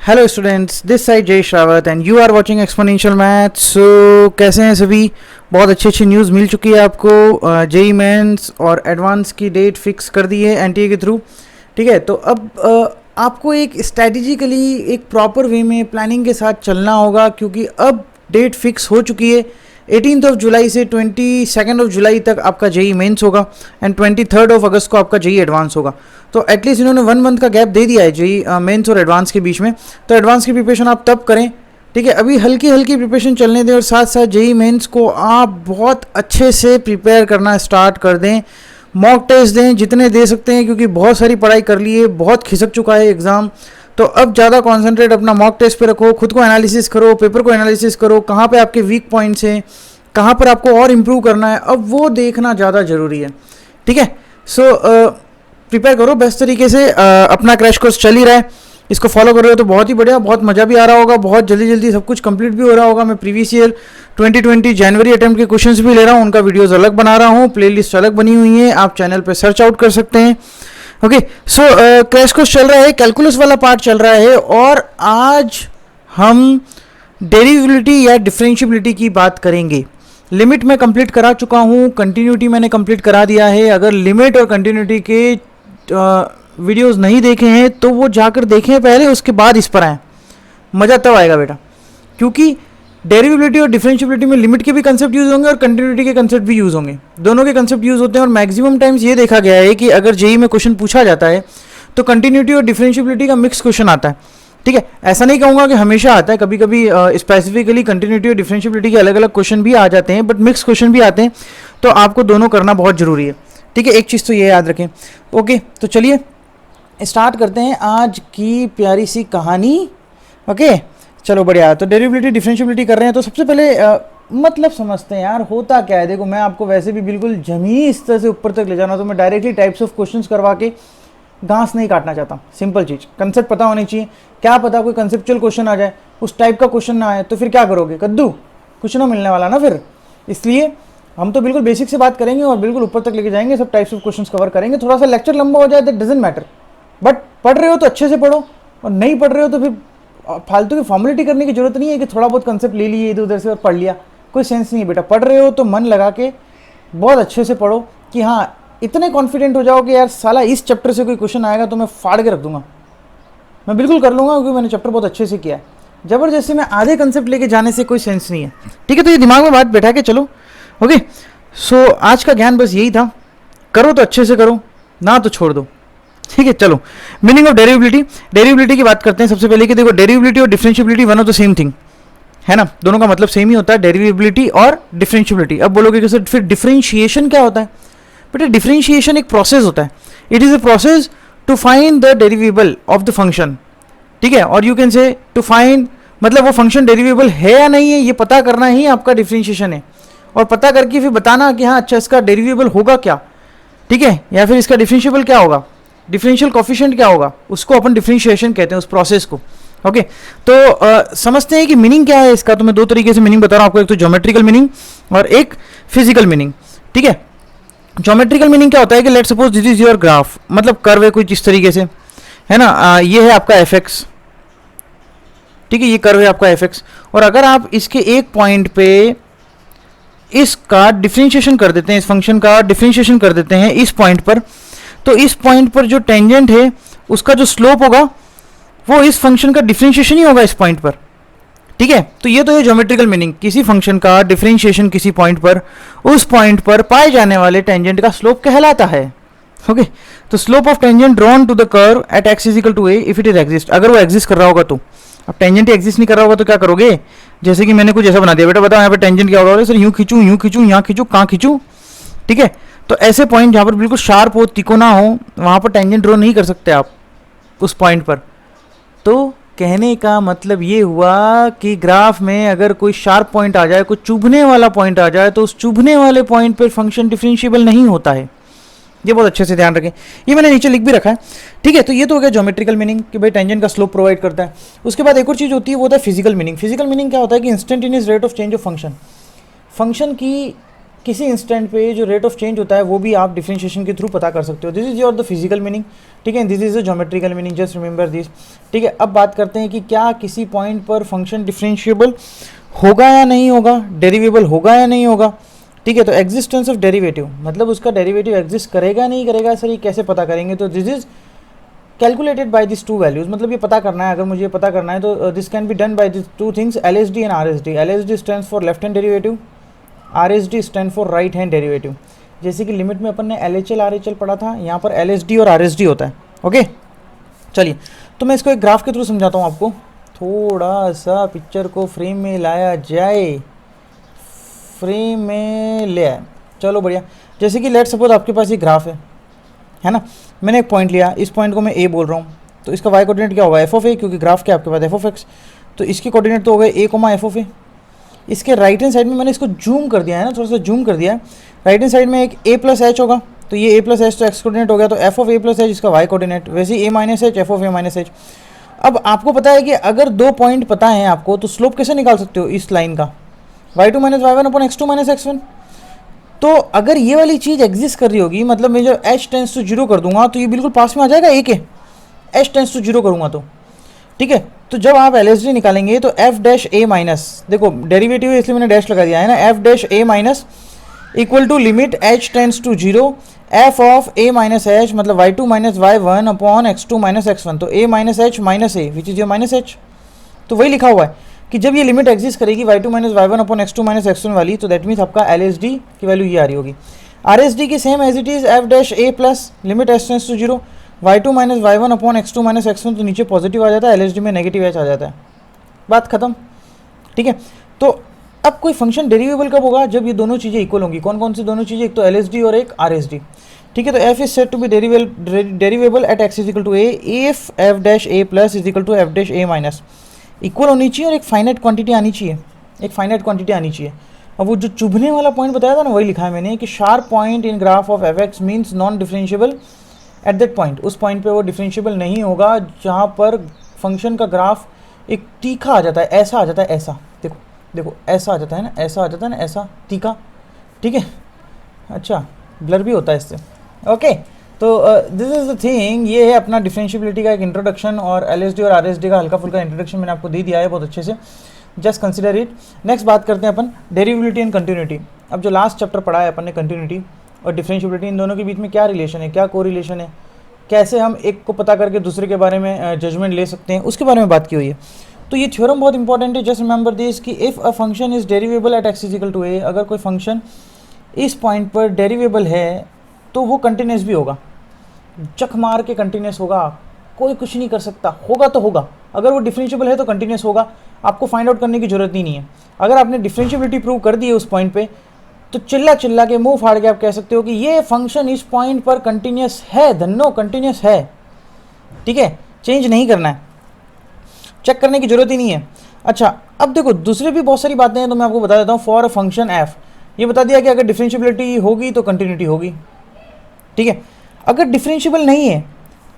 Hello students, this side Jay Shrawat and you are watching exponential maths. So कैसे हैं सभी? बहुत अच्छी अच्छी न्यूज़ मिल चुकी है आपको। जेई मेंस और एडवांस की डेट फिक्स कर दी है एनटीए के थ्रू। ठीक है, तो अब आपको एक स्ट्रैटेजिकली एक प्रॉपर वे में प्लानिंग के साथ चलना होगा, क्योंकि अब डेट फिक्स हो चुकी है। 18 जुलाई से 22 जुलाई तक आपका जेई मेंस होगा एंड 23 अगस्त को आपका जेई एडवांस होगा। तो एटलीस्ट इन्होंने 1 मंथ का गैप दे दिया है जेई मेंस और एडवांस के बीच में। तो एडवांस की प्रिपरेशन आप तब करें, ठीक है। अभी हल्की हल्की प्रिपरेशन चलने दें और साथ साथ जेई मेंस को आप बहुत अच्छे से प्रिपेयर करना स्टार्ट कर दें। मॉक टेस्ट दें जितने दे सकते हैं, क्योंकि बहुत सारी पढ़ाई कर ली है, बहुत खिसक चुका है एग्ज़ाम। तो अब ज़्यादा कॉन्सेंट्रेट अपना मॉक टेस्ट पे रखो, खुद को एनालिसिस करो, पेपर को एनालिसिस करो, कहाँ पे आपके वीक पॉइंट्स हैं, कहाँ पर आपको और इम्प्रूव करना है, अब वो देखना ज़्यादा ज़रूरी है। ठीक है, सो प्रिपेयर करो बेस्ट तरीके से। अपना क्रैश कोर्स चल ही रहा है, इसको फॉलो कर रहे हो तो बहुत ही बढ़िया, बहुत मज़ा भी आ रहा होगा, बहुत जल्दी जल्दी सब कुछ कंप्लीट भी हो रहा होगा। मैं प्रीवियस ईयर 2020 जनवरी अटेम्प्ट के क्वेश्चंस भी ले रहा हूँ, उनका वीडियोस अलग बना रहा हूँ, प्लेलिस्ट अलग बनी हुई है, आप चैनल पे सर्च आउट कर सकते हैं। ओके, सो क्रैश कोर्स चल रहा है, कैलकुलस वाला पार्ट चल रहा है और आज हम डेरिवेबिलिटी या डिफरेंशिएबिलिटी की बात करेंगे। लिमिट मैं कंप्लीट करा चुका हूँ, कंटिन्यूटी मैंने कंप्लीट करा दिया है। अगर लिमिट और कंटिन्यूटी के वीडियोस नहीं देखे हैं तो वो जाकर देखें पहले, उसके बाद इस पर आएँ, मज़ा तब आएगा बेटा। क्योंकि डेरिवेबिलिटी और डिफरेंशिएबिलिटी में लिमिट के भी कंसेप्ट यूज़ होंगे और कंटिन्यूटी के कंसेप्ट भी यूज़ होंगे, दोनों के कंसेप्ट यूज़ होते हैं। और मैक्सिमम टाइम्स ये देखा गया है कि अगर जेई में क्वेश्चन पूछा जाता है तो कंटिन्यूटी और डिफरेंशिएबिलिटी का मिक्स क्वेश्चन आता है। ठीक है, ऐसा नहीं कहूँगा कि हमेशा आता है, कभी कभी स्पेसिफिकली कंटिन्यूटी और डिफरेंशिएबिलिटी के अलग अलग क्वेश्चन भी आ जाते हैं, बट मिक्स क्वेश्चन भी आते हैं। तो आपको दोनों करना बहुत ज़रूरी है। ठीक है, एक चीज़ तो ये याद रखें। ओके, तो चलिए स्टार्ट करते हैं आज की प्यारी सी कहानी। ओके, चलो बढ़िया। तो डेरिवेबिलिटी डिफरेंशिएबिलिटी कर रहे हैं, तो सबसे पहले मतलब समझते हैं यार होता क्या है। देखो, मैं आपको वैसे भी बिल्कुल जमी इस तरह से ऊपर तक ले जाना, तो मैं डायरेक्टली टाइप्स ऑफ क्वेश्चंस करवा के घास नहीं काटना चाहता। सिंपल चीज़, कंसेप्ट पता होनी चाहिए। क्या पता कोई कंसेप्चुअल क्वेश्चन आ जाए, उस टाइप का क्वेश्चन ना आए तो फिर क्या करोगे? कद्दू, कुछ ना मिलने वाला ना फिर। इसलिए हम तो बिल्कुल बेसिक से बात करेंगे और बिल्कुल ऊपर तक लेके जाएंगे, सब टाइप्स ऑफ क्वेश्चंस कवर करेंगे। थोड़ा सा लेक्चर लंबा हो जाए दैट डजंट मैटर, बट पढ़ रहे हो तो अच्छे से पढ़ो, और नहीं पढ़ रहे हो तो फिर फालतू की फॉर्मेलिटी करने की जरूरत नहीं है कि थोड़ा बहुत कंसेप्ट ले लिए इधर उधर से और पढ़ लिया। कोई सेंस नहीं है बेटा। पढ़ रहे हो तो मन लगा के बहुत अच्छे से पढ़ो कि हाँ, इतने कॉन्फिडेंट हो जाओ कि यार साला इस चैप्टर से कोई क्वेश्चन आएगा तो मैं फाड़ के रख दूंगा, मैं बिल्कुल कर लूँगा, क्योंकि मैंने चैप्टर बहुत अच्छे से किया है। ज़बरदस्ती में आधे कंसेप्ट लेके जाने से कोई सेंस नहीं है। ठीक है, तो ये दिमाग में बात बैठा के चलो। ओके, सो आज का ज्ञान बस यही था, करो तो अच्छे से करो, ना तो छोड़ दो। ठीक है, चलो मीनिंग ऑफ डेरिवेबिलिटी की बात करते हैं सबसे पहले। कि देखो, डेरिवेबिलिटी और differentiability one of the same thing है ना, दोनों का मतलब सेम ही होता है, डेरिवेबिलिटी और डिफरेंशिएबिलिटी। अब बोलोगे कि सर फिर डिफरेंशिएशन क्या होता है? बेटा, डिफरेंशिएशन एक प्रोसेस होता है। It is a process to find the derivable of the function. ठीक है, और you can say to find, मतलब वो फंक्शन डेरिवेबल है या नहीं है, ये पता करना ही आपका डिफरेंशिएशन है। और पता करके फिर बताना कि हाँ अच्छा, इसका डेरिवेबल होगा क्या, ठीक है, या फिर इसका डिफरेंशिएबल क्या होगा, डिफरेंशियल कोफिशिएंट क्या होगा, उसको अपन डिफरेंशिएशन कहते हैं, उस प्रोसेस को। ओके, तो समझते हैं कि मीनिंग क्या है इसका। तो मैं दो तरीके से मीनिंग बता रहा हूँ आपको, एक तो ज्योमेट्रिकल मीनिंग और एक फिजिकल मीनिंग। ठीक है, ज्योमेट्रिकल मीनिंग क्या होता है कि let's suppose this is your graph, मतलब कर्व है कुछ इस तरीके से, है ना। ये है आपका एफ एक्स, ठीक है, ये कर्व है आपका एफ एक्स। और अगर आप इसके एक पॉइंट पे इसका डिफरेंशिएशन कर देते हैं, इस फंक्शन का डिफरेंशिएशन कर देते हैं इस पॉइंट पर, तो इस पॉइंट पर जो टेंजेंट है उसका जो स्लोप होगा वो इस फंक्शन का डिफरेंशिएशन ही होगा इस पॉइंट पर। ठीक है, तो ये तो है ज्योमेट्रिकल मीनिंग, किसी फंक्शन का डिफरेंशिएशन किसी पॉइंट पर, उस पॉइंट पर पाए जाने वाले टेंजेंट का स्लोप कहलाता है। ओके, तो slope of tangent drawn to the curve at x is equal to a if it is exist. अगर वो एग्जिस्ट कर रहा होगा तो। अब टेंजेंट एग्जिस्ट नहीं कर रहा होगा तो क्या करोगे? जैसे कि मैंने कुछ ऐसा बना दिया, बेटा बताओ यहाँ पे टेंजेंट क्या होगा? सर यूं खींचूं, यहाँ खींचूं, कहाँ खींचूं? ठीक है, तो ऐसे पॉइंट जहाँ पर बिल्कुल शार्प हो, तिकोना हो, वहाँ पर टेंजेंट ड्रॉ नहीं कर सकते आप उस पॉइंट पर। तो कहने का मतलब ये हुआ कि ग्राफ में अगर कोई शार्प पॉइंट आ जाए, कोई चुभने वाला पॉइंट आ जाए, तो उस चुभने वाले पॉइंट पर फंक्शन डिफरेंशिएबल नहीं होता है। ये बहुत अच्छे से ध्यान रखें, ये मैंने नीचे लिख भी रखा है। ठीक है, तो ये तो हो गया ज्योमेट्रिकल मीनिंग कि भाई टेंजेंट का स्लोप प्रोवाइड करता है। उसके बाद एक और चीज़ होती है, वो होता है फिजिकल मीनिंग। फिजिकल मीनिंग क्या होता है कि instantaneous rate of change of function, function की किसी इंस्टेंट पे जो रेट ऑफ चेंज होता है वो भी आप डिफरेंशिएशन के थ्रू पता कर सकते हो। This is your the physical meaning, ठीक है, this is the geometrical meaning, just remember this, ठीक है। अब बात करते हैं कि क्या किसी पॉइंट पर फंक्शन डिफरेंशिएबल होगा या नहीं होगा, डेरिवेबल होगा या नहीं होगा, ठीक है। तो एग्जिस्टेंस ऑफ डेरिवेटिव मतलब उसका डेरिवेटिव एग्जिस्ट करेगा नहीं करेगा, सर ये कैसे पता करेंगे, तो this is calculated by this to values, मतलब ये पता करना है, अगर मुझे पता करना है तो this can be done by this two things, LHD and RSD। LHD stands for left hand derivative, RSD stand for right hand derivative. जैसे कि लिमिट में अपन ने LHL RHL पढ़ा था, यहाँ पर LHD और RSD होता है, ओके। चलिए तो मैं इसको एक ग्राफ के थ्रू समझाता हूँ आपको, थोड़ा सा पिक्चर को फ्रेम में लाया जाए, फ्रेम में ले आए, चलो बढ़िया। जैसे कि लेट सपोज आपके पास ये ग्राफ है ना, मैंने एक पॉइंट लिया, इस पॉइंट को मैं ए बोल रहा हूँ, तो इसका वाई कोऑर्डिनेट क्या होगा, एफ ऑफ ए, क्योंकि ग्राफ क्या आपके पास एफ ऑफ एक्स, तो इसके कोऑर्डिनेट तो हो गए ए कोमा एफ ऑफ ए। इसके राइट हैंड साइड में मैंने इसको जूम कर दिया है ना, थोड़ा सा जूम कर दिया है, राइट हैंड साइड में एक ए प्लस एच होगा, तो ये ए प्लस एच तो एक्स कोऑर्डिनेट हो गया, तो f of a plus h इसका वाई कोऑर्डिनेट, वैसे a minus h f of a minus h. अब आपको पता है कि अगर दो पॉइंट पता है आपको, तो स्लोप कैसे निकाल सकते हो इस लाइन का, y2 minus y1 upon x2 minus x1। तो अगर ये वाली चीज़ एग्जिस्ट कर रही होगी, मतलब मैं जब h टेंस टू जीरो कर दूंगा तो ये बिल्कुल पास में आ जाएगा a के, h टेंस टू जीरो करूंगा तो, ठीक है। तो जब आप LHD निकालेंगे तो f डैश a माइनस, देखो डेरिवेटिव है इसलिए मैंने डैश लगा दिया है ना, f dash a minus equal to limit h tends to zero f of a minus h, मतलब y2 minus y1 upon x2 minus x1, तो a minus h minus a which is your minus h। तो वही लिखा हुआ है कि जब ये लिमिट एग्जिस्ट करेगी y2 minus y1 upon x2 minus x1 वाली, तो दैट मीन्स आपका LHD की वैल्यू ये आ रही होगी। RSD की same as it is f dash a plus limit h tends to zero y2 minus y1 upon x2 minus x1, तो नीचे पॉजिटिव आ जाता है, LHD में नेगेटिव h आ जाता है, बात खत्म, ठीक है। तो अब कोई फंक्शन डेरिवेबल कब होगा, जब ये दोनों चीज़ें इक्वल होंगी। कौन कौन सी दोनों चीज़ें, एक तो LHD और एक RSD, ठीक है। तो f is said to be derivable at x is equal to a if f dash a plus is equal to f dash a minus, equal होनी चाहिए और एक फाइनाइट क्वांटिटी आनी चाहिए, एक फाइनाइट क्वांटिटी आनी चाहिए। अब वो जो चुभने वाला पॉइंट बताया था ना, वही लिखा है मैंने कि sharp point in graph of F x means non differentiable at that point, उस पॉइंट पे वो डिफरेंशिएबल नहीं होगा जहाँ पर फंक्शन का ग्राफ एक तीखा आ जाता है, ऐसा आ जाता है, ऐसा देखो देखो ऐसा आ जाता है ना, ऐसा आ जाता है ना, ऐसा तीखा, ठीक है। अच्छा ब्लर भी होता है इससे, ओके। तो दिस इज द थिंग, ये है अपना डिफरेंशिएबिलिटी का एक इंट्रोडक्शन, और LHD और RSD का हल्का फुल्का इंट्रोडक्शन मैंने आपको दे दिया है बहुत अच्छे से, जस्ट कंसिडर इट। नेक्स्ट बात करते हैं अपन डेरिवेबिलिटी एंड कंटिन्यूटी। अब जो लास्ट चैप्टर पढ़ा है अपन ने कंटिन्यूटी और डिफरेंशिएबिलिटी, इन दोनों के बीच में क्या रिलेशन है, क्या कोरिलेशन है, कैसे हम एक को पता करके दूसरे के बारे में जजमेंट ले सकते हैं, उसके बारे में बात की हुई है। तो ये थ्योरम बहुत इंपॉर्टेंट है, जस्ट रिमेंबर दिस कि if a function is derivable at x is equal to a, अगर कोई फंक्शन इस पॉइंट पर डेरिवेबल है तो वो कंटिन्यूस भी होगा, चक मार के कंटिन्यूस होगा, कोई कुछ नहीं कर सकता, होगा तो होगा। अगर वो डिफरेंशिएबल है तो कंटिन्यूस होगा, आपको फाइंड आउट करने की जरूरत ही नहीं है। अगर आपने डिफरेंशिएबिलिटी प्रूव कर दी है उस पॉइंट पे, तो चिल्ला चिल्ला के मुंह फाड़ के आप कह सकते हो कि ये फंक्शन इस पॉइंट पर कंटिन्यूस है, धन्नो कंटिन्यूस है, ठीक है, चेंज नहीं करना है, चेक करने की जरूरत ही नहीं है। अच्छा अब देखो दूसरे भी बहुत सारी बातें हैं, तो मैं आपको बता देता हूँ। फॉर अ फंक्शन एफ, ये बता दिया कि अगर डिफरेंशिएबिलिटी होगी तो कंटिन्यूटी होगी, ठीक है। अगर डिफरेंशिएबल नहीं है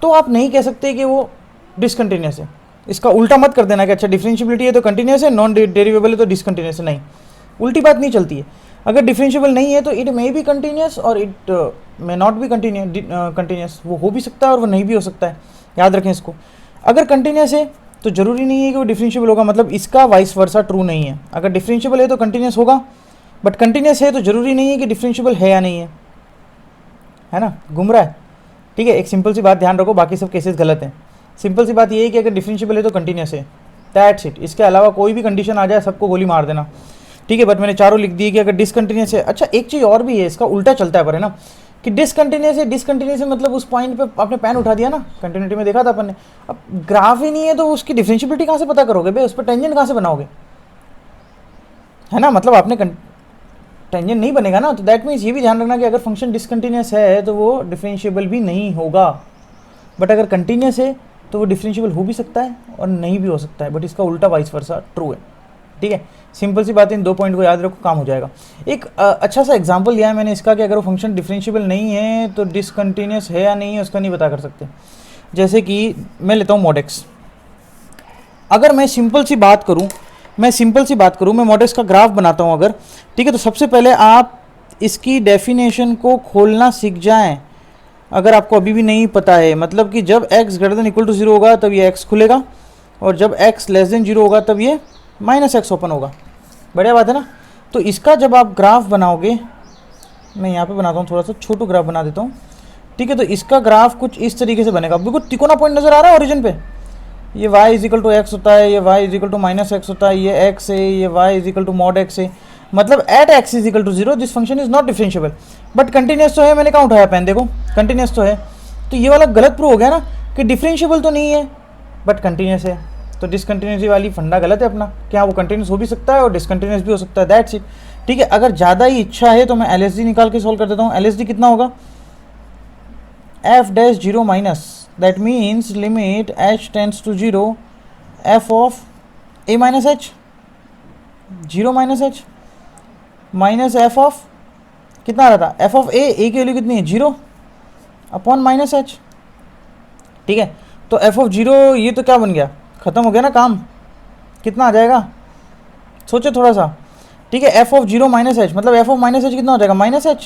तो आप नहीं कह सकते कि वो डिसकंटिन्यूस है, इसका उल्टा मत कर देना कि अच्छा डिफरेंशिएबिलिटी है तो कंटिन्यूस है, नॉन डेरिवेबल है तो डिसकंटिन्यूस है, नहीं, उल्टी बात नहीं चलती है। अगर डिफरेंशिएबल नहीं है तो इट मे बी कंटिन्यूस और it may not be continuous, वो हो भी सकता है और वो नहीं भी हो सकता है, याद रखें इसको। अगर कंटिन्यूस है तो जरूरी नहीं है कि वो डिफरेंशिएबल होगा, मतलब इसका वाइस वर्सा ट्रू नहीं है। अगर डिफरेंशिएबल है तो कंटिन्यूस होगा, बट कंटिन्यूस है तो जरूरी नहीं है कि डिफरेंशिएबल है या नहीं है ना, घूम रहा है, ठीक है। एक सिंपल सी बात ध्यान रखो, बाकी सब केसेस गलत हैं। सिंपल सी बात ये है कि अगर डिफरेंशिएबल है तो कंटिन्यूस है, दैट्स इट। इसके अलावा कोई भी कंडीशन आ जाए सबको गोली मार देना, ठीक है। बट मैंने चारों लिख दी कि अगर डिसकंटिन्यूस है। अच्छा एक चीज़ और भी है, इसका उल्टा चलता है पर, है ना, कि डिसकंटिन्यूस है, डिसकंटिन्यूस है मतलब उस पॉइंट पे आपने पेन उठा दिया ना, कंटिन्यूटी में देखा था अपन ने। अब ग्राफ ही नहीं है तो उसकी डिफरेंशिएबिलिटी कहाँ से पता करोगे भाई, उस पर टेंजेंट कहाँ से बनाओगे, है ना, मतलब आपने टेंजेंट नहीं बनेगा ना। तो दैट मीन्स ये भी ध्यान रखना कि अगर फंक्शन डिसकंटिन्यूस है तो वो डिफरेंशिएबल भी नहीं होगा, बट अगर कंटिन्यूस है तो वो डिफरेंशिएबल हो भी सकता है और नहीं भी हो सकता है, बट इसका उल्टा वाइस वर्सा ट्रू है, ठीक है। सिंपल सी बात है, इन दो पॉइंट को याद रखो, काम हो जाएगा। एक अच्छा सा एग्जांपल लिया है मैंने इसका कि अगर वो फंक्शन डिफरेंशिएबल नहीं है तो डिसकंटिन्यूस है या नहीं है उसका नहीं पता कर सकते। जैसे कि मैं लेता हूँ mod x, अगर मैं सिंपल सी बात करूँ, मैं mod x का ग्राफ बनाता हूँ अगर, ठीक है, तो सबसे पहले आप इसकी डेफिनेशन को खोलना सीख जाएं अगर आपको अभी भी नहीं पता है। मतलब कि जब x greater than equal to 0 होगा तब ये x खुलेगा, और जब x लेस देन 0 होगा तब ये माइनस x ओपन होगा। बढ़िया बात है ना। तो इसका जब आप ग्राफ बनाओगे, मैं यहाँ पे बनाता हूँ, थोड़ा सा छोटू ग्राफ बना देता हूँ, ठीक है। तो इसका ग्राफ कुछ इस तरीके से बनेगा। बिल्कुल तिकोना पॉइंट नज़र आ रहा है ओरिजिन पे, ये y is equal to x होता है, ये y is equal to minus x होता है, ये x है, ये y is equal to mod x है। मतलब at x is equal to 0 this function is not differentiable, but continuous तो है। मैंने कहाँ उठाया पेन, देखो कंटिन्यूस तो है। तो ये वाला गलत प्रूव हो गया ना कि डिफरेंशिएबल तो नहीं है बट कंटिन्यूस है। तो डिसकंटिन्यूसी वाली फंडा गलत है अपना, क्या वो कंटिन्यूस हो भी सकता है और डिसकंटिन्यूस भी हो सकता है, दैट्स इट। ठीक है, अगर ज़्यादा ही इच्छा है तो मैं LSD निकाल के सॉल्व कर देता हूँ। LSD कितना होगा, f dash 0 minus, that means limit h tends to 0 f of a minus h, 0 minus h minus f of कितना आ रहा था, f ऑफ a की वैल्यू कितनी है 0 अपॉन माइनस h। ठीक है, तो f ऑफ 0 ये तो क्या बन गया, ख़त्म हो गया ना काम। कितना आ जाएगा, सोचो थोड़ा सा। ठीक है, f ऑफ 0 माइनस h, मतलब f ऑफ माइनस h कितना हो जाएगा, minus h,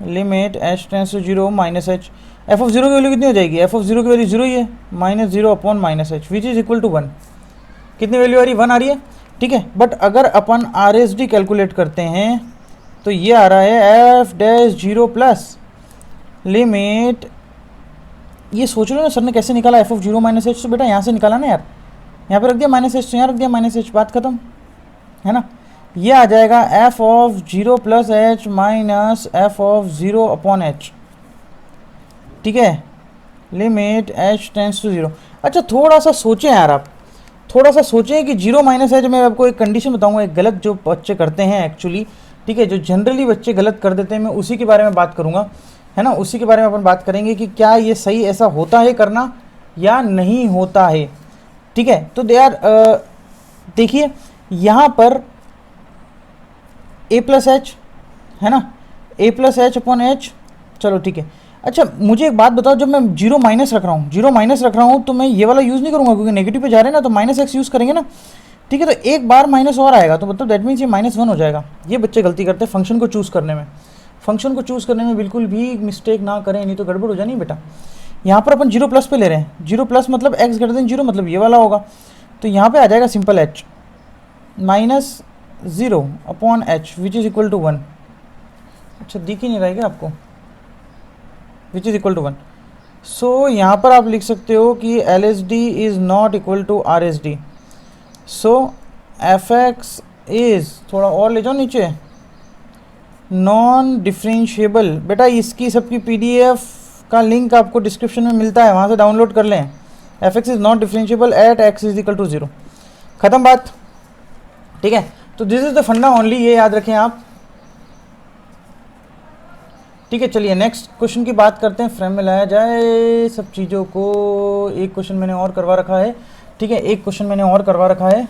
limit h tends to 0 minus h। f of 0 की वैल्यू कितनी हो जाएगी, f ऑफ 0 की वैल्यू 0 ही है, minus 0 upon minus h which is equal to 1। कितनी वैल्यू आ रही है, 1 आ रही है। ठीक है, बट अगर अपन RSD कैलकुलेट करते हैं तो ये आ रहा है f डैश 0 प्लस लिमिट, ये सोच लो ना सर ने कैसे निकाला f ऑफ 0 माइनस h। तो बेटा यहाँ से निकाला ना यार, यहाँ पे रख दिया माइनस h, तो यहाँ रख दिया माइनस h, बात खत्म है ना। ये आ जाएगा f of 0 plus h minus f of 0 upon h। ठीक है, लिमिट h टेंस टू 0। अच्छा थोड़ा सा सोचें यार, आप थोड़ा सा सोचें कि 0 माइनस h, मैं आपको एक कंडीशन बताऊंगा, एक गलत जो बच्चे करते हैं एक्चुअली, ठीक है, जो जनरली बच्चे गलत कर देते हैं, मैं उसी के बारे में बात करूंगा, है ना। उसी के बारे में अपन बात करेंगे कि क्या ये सही ऐसा होता है करना या नहीं होता है। ठीक है, तो यार देखिए यहाँ पर a प्लस एच है ना, a plus H upon H, चलो ठीक है। अच्छा मुझे एक बात बताओ, जब मैं 0 माइनस रख रहा हूँ, 0 माइनस रख रहा हूँ, तो मैं ये वाला यूज़ नहीं करूँगा क्योंकि नेगेटिव पे जा रहे हैं ना, तो माइनस एक्स यूज़ करेंगे ना। ठीक है, तो एक बार माइनस और आएगा तो मतलब दैट मीन्स ये माइनस 1 हो जाएगा। ये बच्चे गलती करते हैं फंक्शन को चूज़ करने में, फंक्शन को चूज़ करने में बिल्कुल भी मिस्टेक ना करें, नहीं तो गड़बड़ हो जानी बेटा। यहाँ पर अपन 0 प्लस पे ले रहे हैं, 0 प्लस मतलब x ग्रेटर देन 0, मतलब ये वाला होगा। तो यहाँ पे आ जाएगा simple h minus 0 upon h which is equal to 1। अच्छा दिख ही नहीं रहेगा आपको, which is equal to 1। So यहाँ पर आप लिख सकते हो कि LSD is not equal to RSD। So fx is, थोड़ा और ले जाओ नीचे, नॉन डिफरेंशिएबल। बेटा इसकी सबकी PDF का लिंक आपको डिस्क्रिप्शन में मिलता है, वहाँ से डाउनलोड कर लें। fx is not differentiable at x is equal to 0, ख़त्म बात। ठीक है, तो this is the funda only, ये याद रखें आप। ठीक है, चलिए नेक्स्ट क्वेश्चन की बात करते हैं। फ्रेम में लाया जाए सब चीज़ों को। एक क्वेश्चन मैंने और करवा रखा है, ठीक है, एक क्वेश्चन मैंने और करवा रखा है।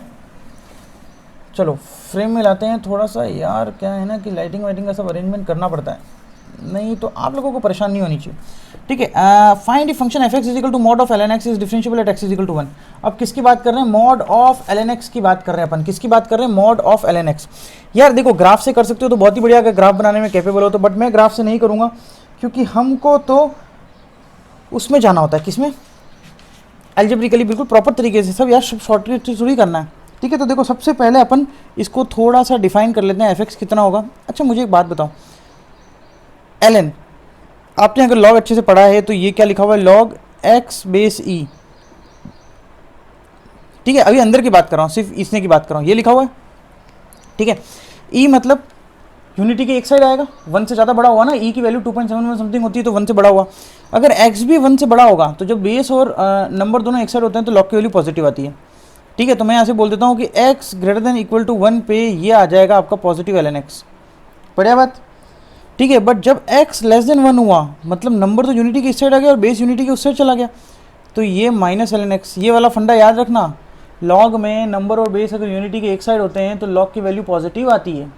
चलो फ्रेम में लाते हैं थोड़ा सा। यार क्या है ना कि लाइटिंग वाइटिंग का सब अरेंजमेंट करना पड़ता है, नहीं तो आप लोगों को परेशान नहीं होनी चाहिए। ठीक है, find the function f x is equal to mod of ln x is differentiable at x is equal to 1। अब किसकी बात कर रहे हैं, मॉड ऑफ ln x की बात कर रहे हैं अपन। किसकी बात कर रहे हैं, मॉड ऑफ ln x। यार देखो ग्राफ से कर सकते हो तो बहुत ही बढ़िया, अगर ग्राफ बनाने में कैपेबल हो तो, बट मैं ग्राफ से नहीं करूँगा क्योंकि हमको तो उसमें जाना होता है, किसमें, एल्जेब्रिकली बिल्कुल प्रॉपर तरीके से सब। यार शॉर्टकट थोड़ी करना है। ठीक है, तो देखो सबसे पहले अपन इसको थोड़ा सा डिफाइन कर लेते हैं, एफ एक्स कितना होगा। अच्छा मुझे एक बात बताओ, ln आपने अगर लॉग अच्छे से पढ़ा है तो ये क्या लिखा हुआ है, लॉग x बेस e। ठीक है, अभी अंदर की बात कर रहा हूँ, सिर्फ इसने की बात कर रहा हूँ, ये लिखा हुआ है। ठीक है, e मतलब यूनिटी के एक साइड आएगा, 1 से ज़्यादा बड़ा हुआ ना, e की वैल्यू 2.71 समथिंग होती है तो 1 से बड़ा हुआ। अगर x भी 1 से बड़ा होगा तो जब बेस और नंबर दोनों एक साइड होते हैं तो लॉग की वैल्यू पॉजिटिव आती है। ठीक है, तो मैं यहाँ से बोल देता हूँ कि x greater than equal to 1 पे ये आ जाएगा आपका पॉजिटिव ln x। बढ़िया बात। ठीक है, बट जब x लेस देन 1 हुआ, मतलब नंबर तो यूनिटी के इस साइड आ गया और बेस यूनिटी के उस साइड चला गया, तो ये माइनस ln x। ये वाला फंडा याद रखना, लॉग में नंबर और बेस अगर यूनिटी के एक साइड होते हैं तो लॉग की वैल्यू पॉजिटिव आती है,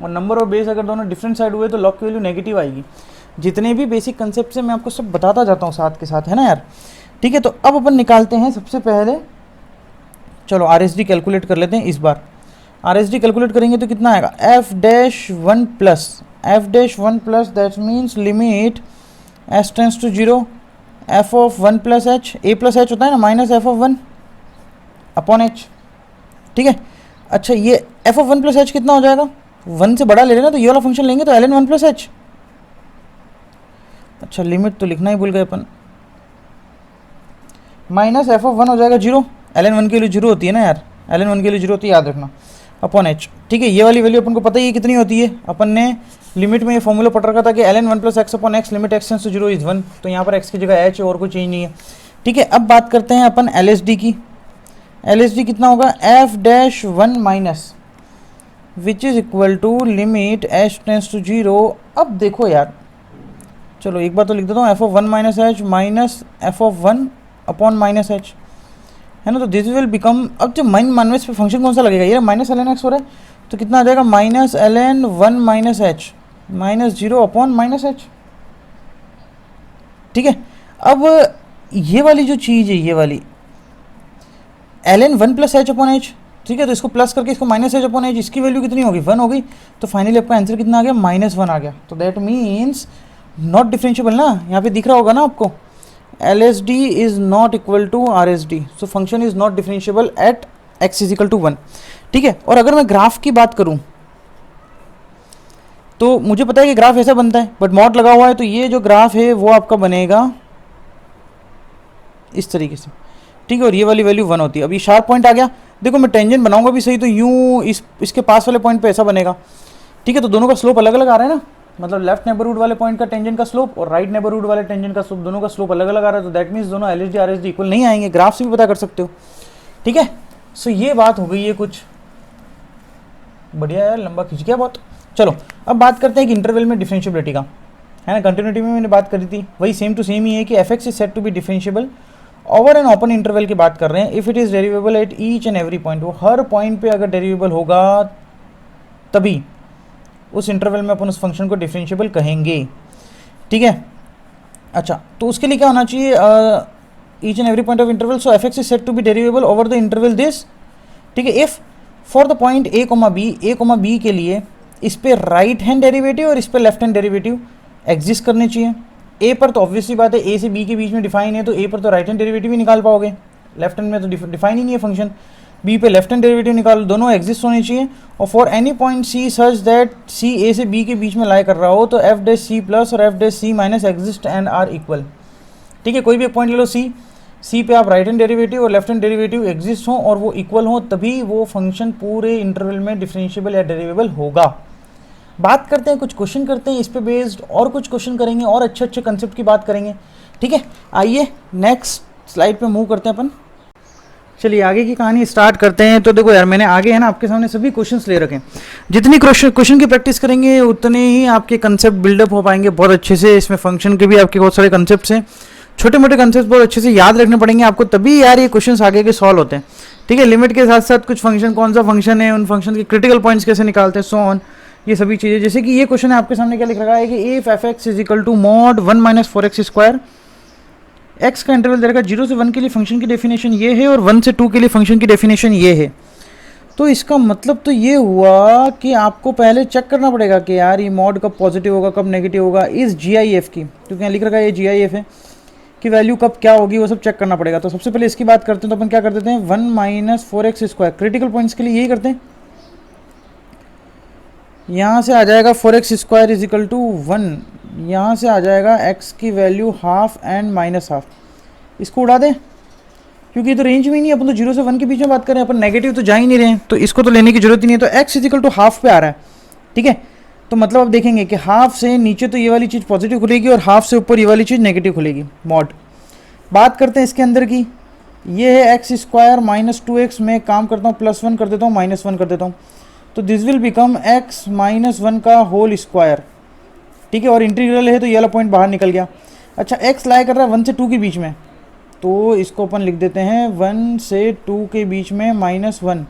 और नंबर और बेस अगर दोनों डिफरेंट साइड हुए तो लॉग की वैल्यू नेगेटिव आएगी। जितने भी बेसिक कंसेप्ट से मैं आपको सब बताता जाता हूँ साथ के साथ, है ना यार। ठीक है, तो अब अपन निकालते हैं सबसे पहले, चलो RSD कैलकुलेट कर लेते हैं इस बार। RSD कैलकुलेट करेंगे तो कितना आएगा, f-1 plus that means limit s tends to 0 f of 1 plus h, a plus h होता है ना, minus f of 1 upon h। ठीक है, अच्छा ये f ऑफ 1 प्लस एच कितना हो जाएगा, 1 से बड़ा ले लेना तो ये वाला फंक्शन लेंगे तो ln 1 प्लस एच। अच्छा लिमिट तो लिखना ही भूल गए अपन, माइनस f ऑफ 1 हो जाएगा 0, ln 1 के लिए 0 होती है ना यार, ln 1 के लिए 0 होती है, याद रखना, अपॉन h। ठीक है, ये वाली वैल्यू अपन को पता ही है कितनी होती है, अपन ने लिमिट में ये फॉर्मूला पढ़ रखा था कि ln 1 plus x upon x limit x tends to 0 is 1, तो यहाँ पर x की जगह h है और कोई चेंज नहीं है। ठीक है, अब बात करते हैं अपन LSD की। LSD कितना होगा, f-1 minus which is equal to limit h tends to 0। अब देखो यार, चलो एक बार तो लिख देता हूँ, f of 1 minus H minus f of 1 upon minus H, है ना, तो दिस विल बिकम, अब जब माइनस पे फंक्शन कौन सा लगेगा, ये माइनस ln x हो रहा है, तो कितना आ जाएगा, minus ln 1 minus H minus 0 upon minus H. ठीक है, अब ये वाली जो चीज़ है, ये वाली ln 1 plus H upon h, ठीक है, तो इसको प्लस करके इसको माइनस एच अपॉन एच, इसकी वैल्यू कितनी होगी, 1 होगी, तो फाइनली आपका आंसर कितना आ गया, -1 आ गया। तो दैट मीन्स नॉट डिफरेंशिएबल ना, यहाँ पे दिख रहा होगा ना आपको, LSD is not equal to RSD, so function is not differentiable at x is equal to 1। ठीक है, और अगर मैं ग्राफ की बात करूं तो मुझे पता है कि ग्राफ ऐसा बनता है, बट मॉड लगा हुआ है, तो ये जो ग्राफ है वो आपका बनेगा इस तरीके से। ठीक है, और ये वाली वैल्यू 1 होती है। अब ये शार्प पॉइंट आ गया, देखो मैं टेंजेंट बनाऊंगा भी सही तो यूं इसके पास वाले पॉइंट पे ऐसा बनेगा। ठीक है, तो दोनों का स्लोप अलग अलग आ रहा है ना, मतलब लेफ्ट नेबरहुड वाले पॉइंट का टेंजेंट का स्लोप और राइट नेबरहुड वाले टेंजेंट का स्लोप, दोनों का स्लोप अलग अलग आ रहा है, तो दैट मीन्स दोनों LSD RSD इक्वल नहीं आएंगे, ग्राफ से भी पता कर सकते हो। ठीक है, सो ये बात हो गई है, कुछ बढ़िया यार, लंबा खिंच गया बहुत। चलो अब बात करते हैं कि इंटरवल में डिफरेंशिएबिलिटी का, है ना, कंटिन्यूटी में मैंने बात करी थी, वही सेम टू सेम ही है कि f(x) is set to be differentiable over an open interval की बात कर रहे हैं, if it is derivable at each and every point, वो हर पॉइंट पे अगर डेरिवेबल होगा तभी उस इंटरवल में अपन उस फंक्शन को डिफरेंशिएबल कहेंगे। ठीक है, अच्छा तो उसके लिए क्या होना चाहिए, each and every point of interval, so f(x) is set to be derivable over the interval this. ठीक है, if for the point a, b के लिए इस पे राइट हैंड डेरिवेटिव और इस पे लेफ्ट हैंड डेरिवेटिव एग्जिस्ट करने चाहिए। a पर तो ऑब्वियसली बात है, a से b के बीच में डिफाइन है, तो a पर तो राइट हैंड डेरिवेटिव ही निकाल पाओगे, लेफ्ट हैंड में तो डिफाइन ही नहीं है फंक्शन। b पे लेफ्ट हैंड डेरिवेटिव निकालो, दोनों एग्जिस्ट होने चाहिए। और for any point c such that c a से b के बीच में लाई कर रहा हो, तो f' c प्लस और f' c minus exist and are equal. ठीक है, कोई भी एक पॉइंट ले लो c पे आप राइट हैंड डेरिवेटिव और लेफ्ट हैंड डेरिवेटिव एग्जिस्ट हो और वो इक्वल हो, तभी वो फंक्शन पूरे इंटरवल में डिफरेंशिएबल या डेरिवेबल होगा। बात करते हैं, कुछ क्वेश्चन करते हैं इस पे बेस्ड, और कुछ क्वेश्चन करेंगे और अच्छे अच्छे कंसेप्ट की बात करेंगे। ठीक है, आइए नेक्स्ट स्लाइड पे मूव करते हैं अपन। चलिए आगे की कहानी स्टार्ट करते हैं। तो देखो यार, मैंने आगे है ना आपके सामने सभी क्वेश्चंस ले रखे हैं, जितनी क्वेश्चन की प्रैक्टिस करेंगे उतने ही आपके कंसेप्ट बिल्डअप हो पाएंगे बहुत अच्छे से। इसमें फंक्शन के भी आपके बहुत सारे कंसेप्ट हैं, छोटे मोटे कंसेप्ट बहुत अच्छे से याद रखने पड़ेंगे आपको, तभी यार ये क्वेश्चंस आगे के सॉल्व होते हैं। ठीक है, लिमिट के साथ साथ कुछ फंक्शन, कौन सा फंक्शन है, उन फंक्शन के क्रिटिकल पॉइंट्स कैसे निकालते हैं, सो ऑन, ये सभी चीज़ें। जैसे कि ये क्वेश्चन है आपके सामने, क्या लिख रखा है कि if f(x) is equal to mod 1 minus 4x square, x का इंटरवल दे रखा 0 से 1 के लिए फंक्शन की डेफिनेशन ये है और 1 से 2 के लिए फंक्शन की डेफिनेशन ये है। तो इसका मतलब तो ये हुआ कि आपको पहले चेक करना पड़ेगा कि यार ये मॉड कब पॉजिटिव होगा कब नेगेटिव होगा इस GIF की, क्योंकि यहाँ लिख रखा है ये GIF है कि वैल्यू कब क्या होगी वो सब चेक करना पड़ेगा। तो सबसे पहले इसकी बात करते हैं, तो अपन क्या कर देते हैं 1 minus 4x square, critical points के लिए यही करते हैं। यहाँ से आ जाएगा 4x square is equal to 1, यहाँ से आ जाएगा x की value half and minus half, इसको उड़ा दें क्योंकि ये तो रेंज में ही नहीं, अपन तो 0 से 1 के बीच में बात करें, अपन नेगेटिव तो जा ही नहीं रहे हैं, तो इसको तो लेने की जरूरत ही नहीं है। तो x is equal to half पे आ रहा है। ठीक है, तो मतलब आप देखेंगे कि हाफ से नीचे तो ये वाली चीज़ पॉजिटिव खुलेगी और हाफ से ऊपर ये वाली चीज़ नेगेटिव खुलेगी, मॉड। बात करते हैं इसके अंदर की, ये है एक्स स्क्वायर माइनस 2x, मैं काम करता हूँ +1 कर देता हूँ, -1 कर देता हूँ, तो this will become x minus 1 का होल स्क्वायर। ठीक है, और इंटीग्रल है तो ये वाला पॉइंट बाहर निकल गया। अच्छा, x लाई कर रहा है 1 से 2 के बीच में, तो इसको अपन लिख देते हैं 1 से 2 के बीच में -1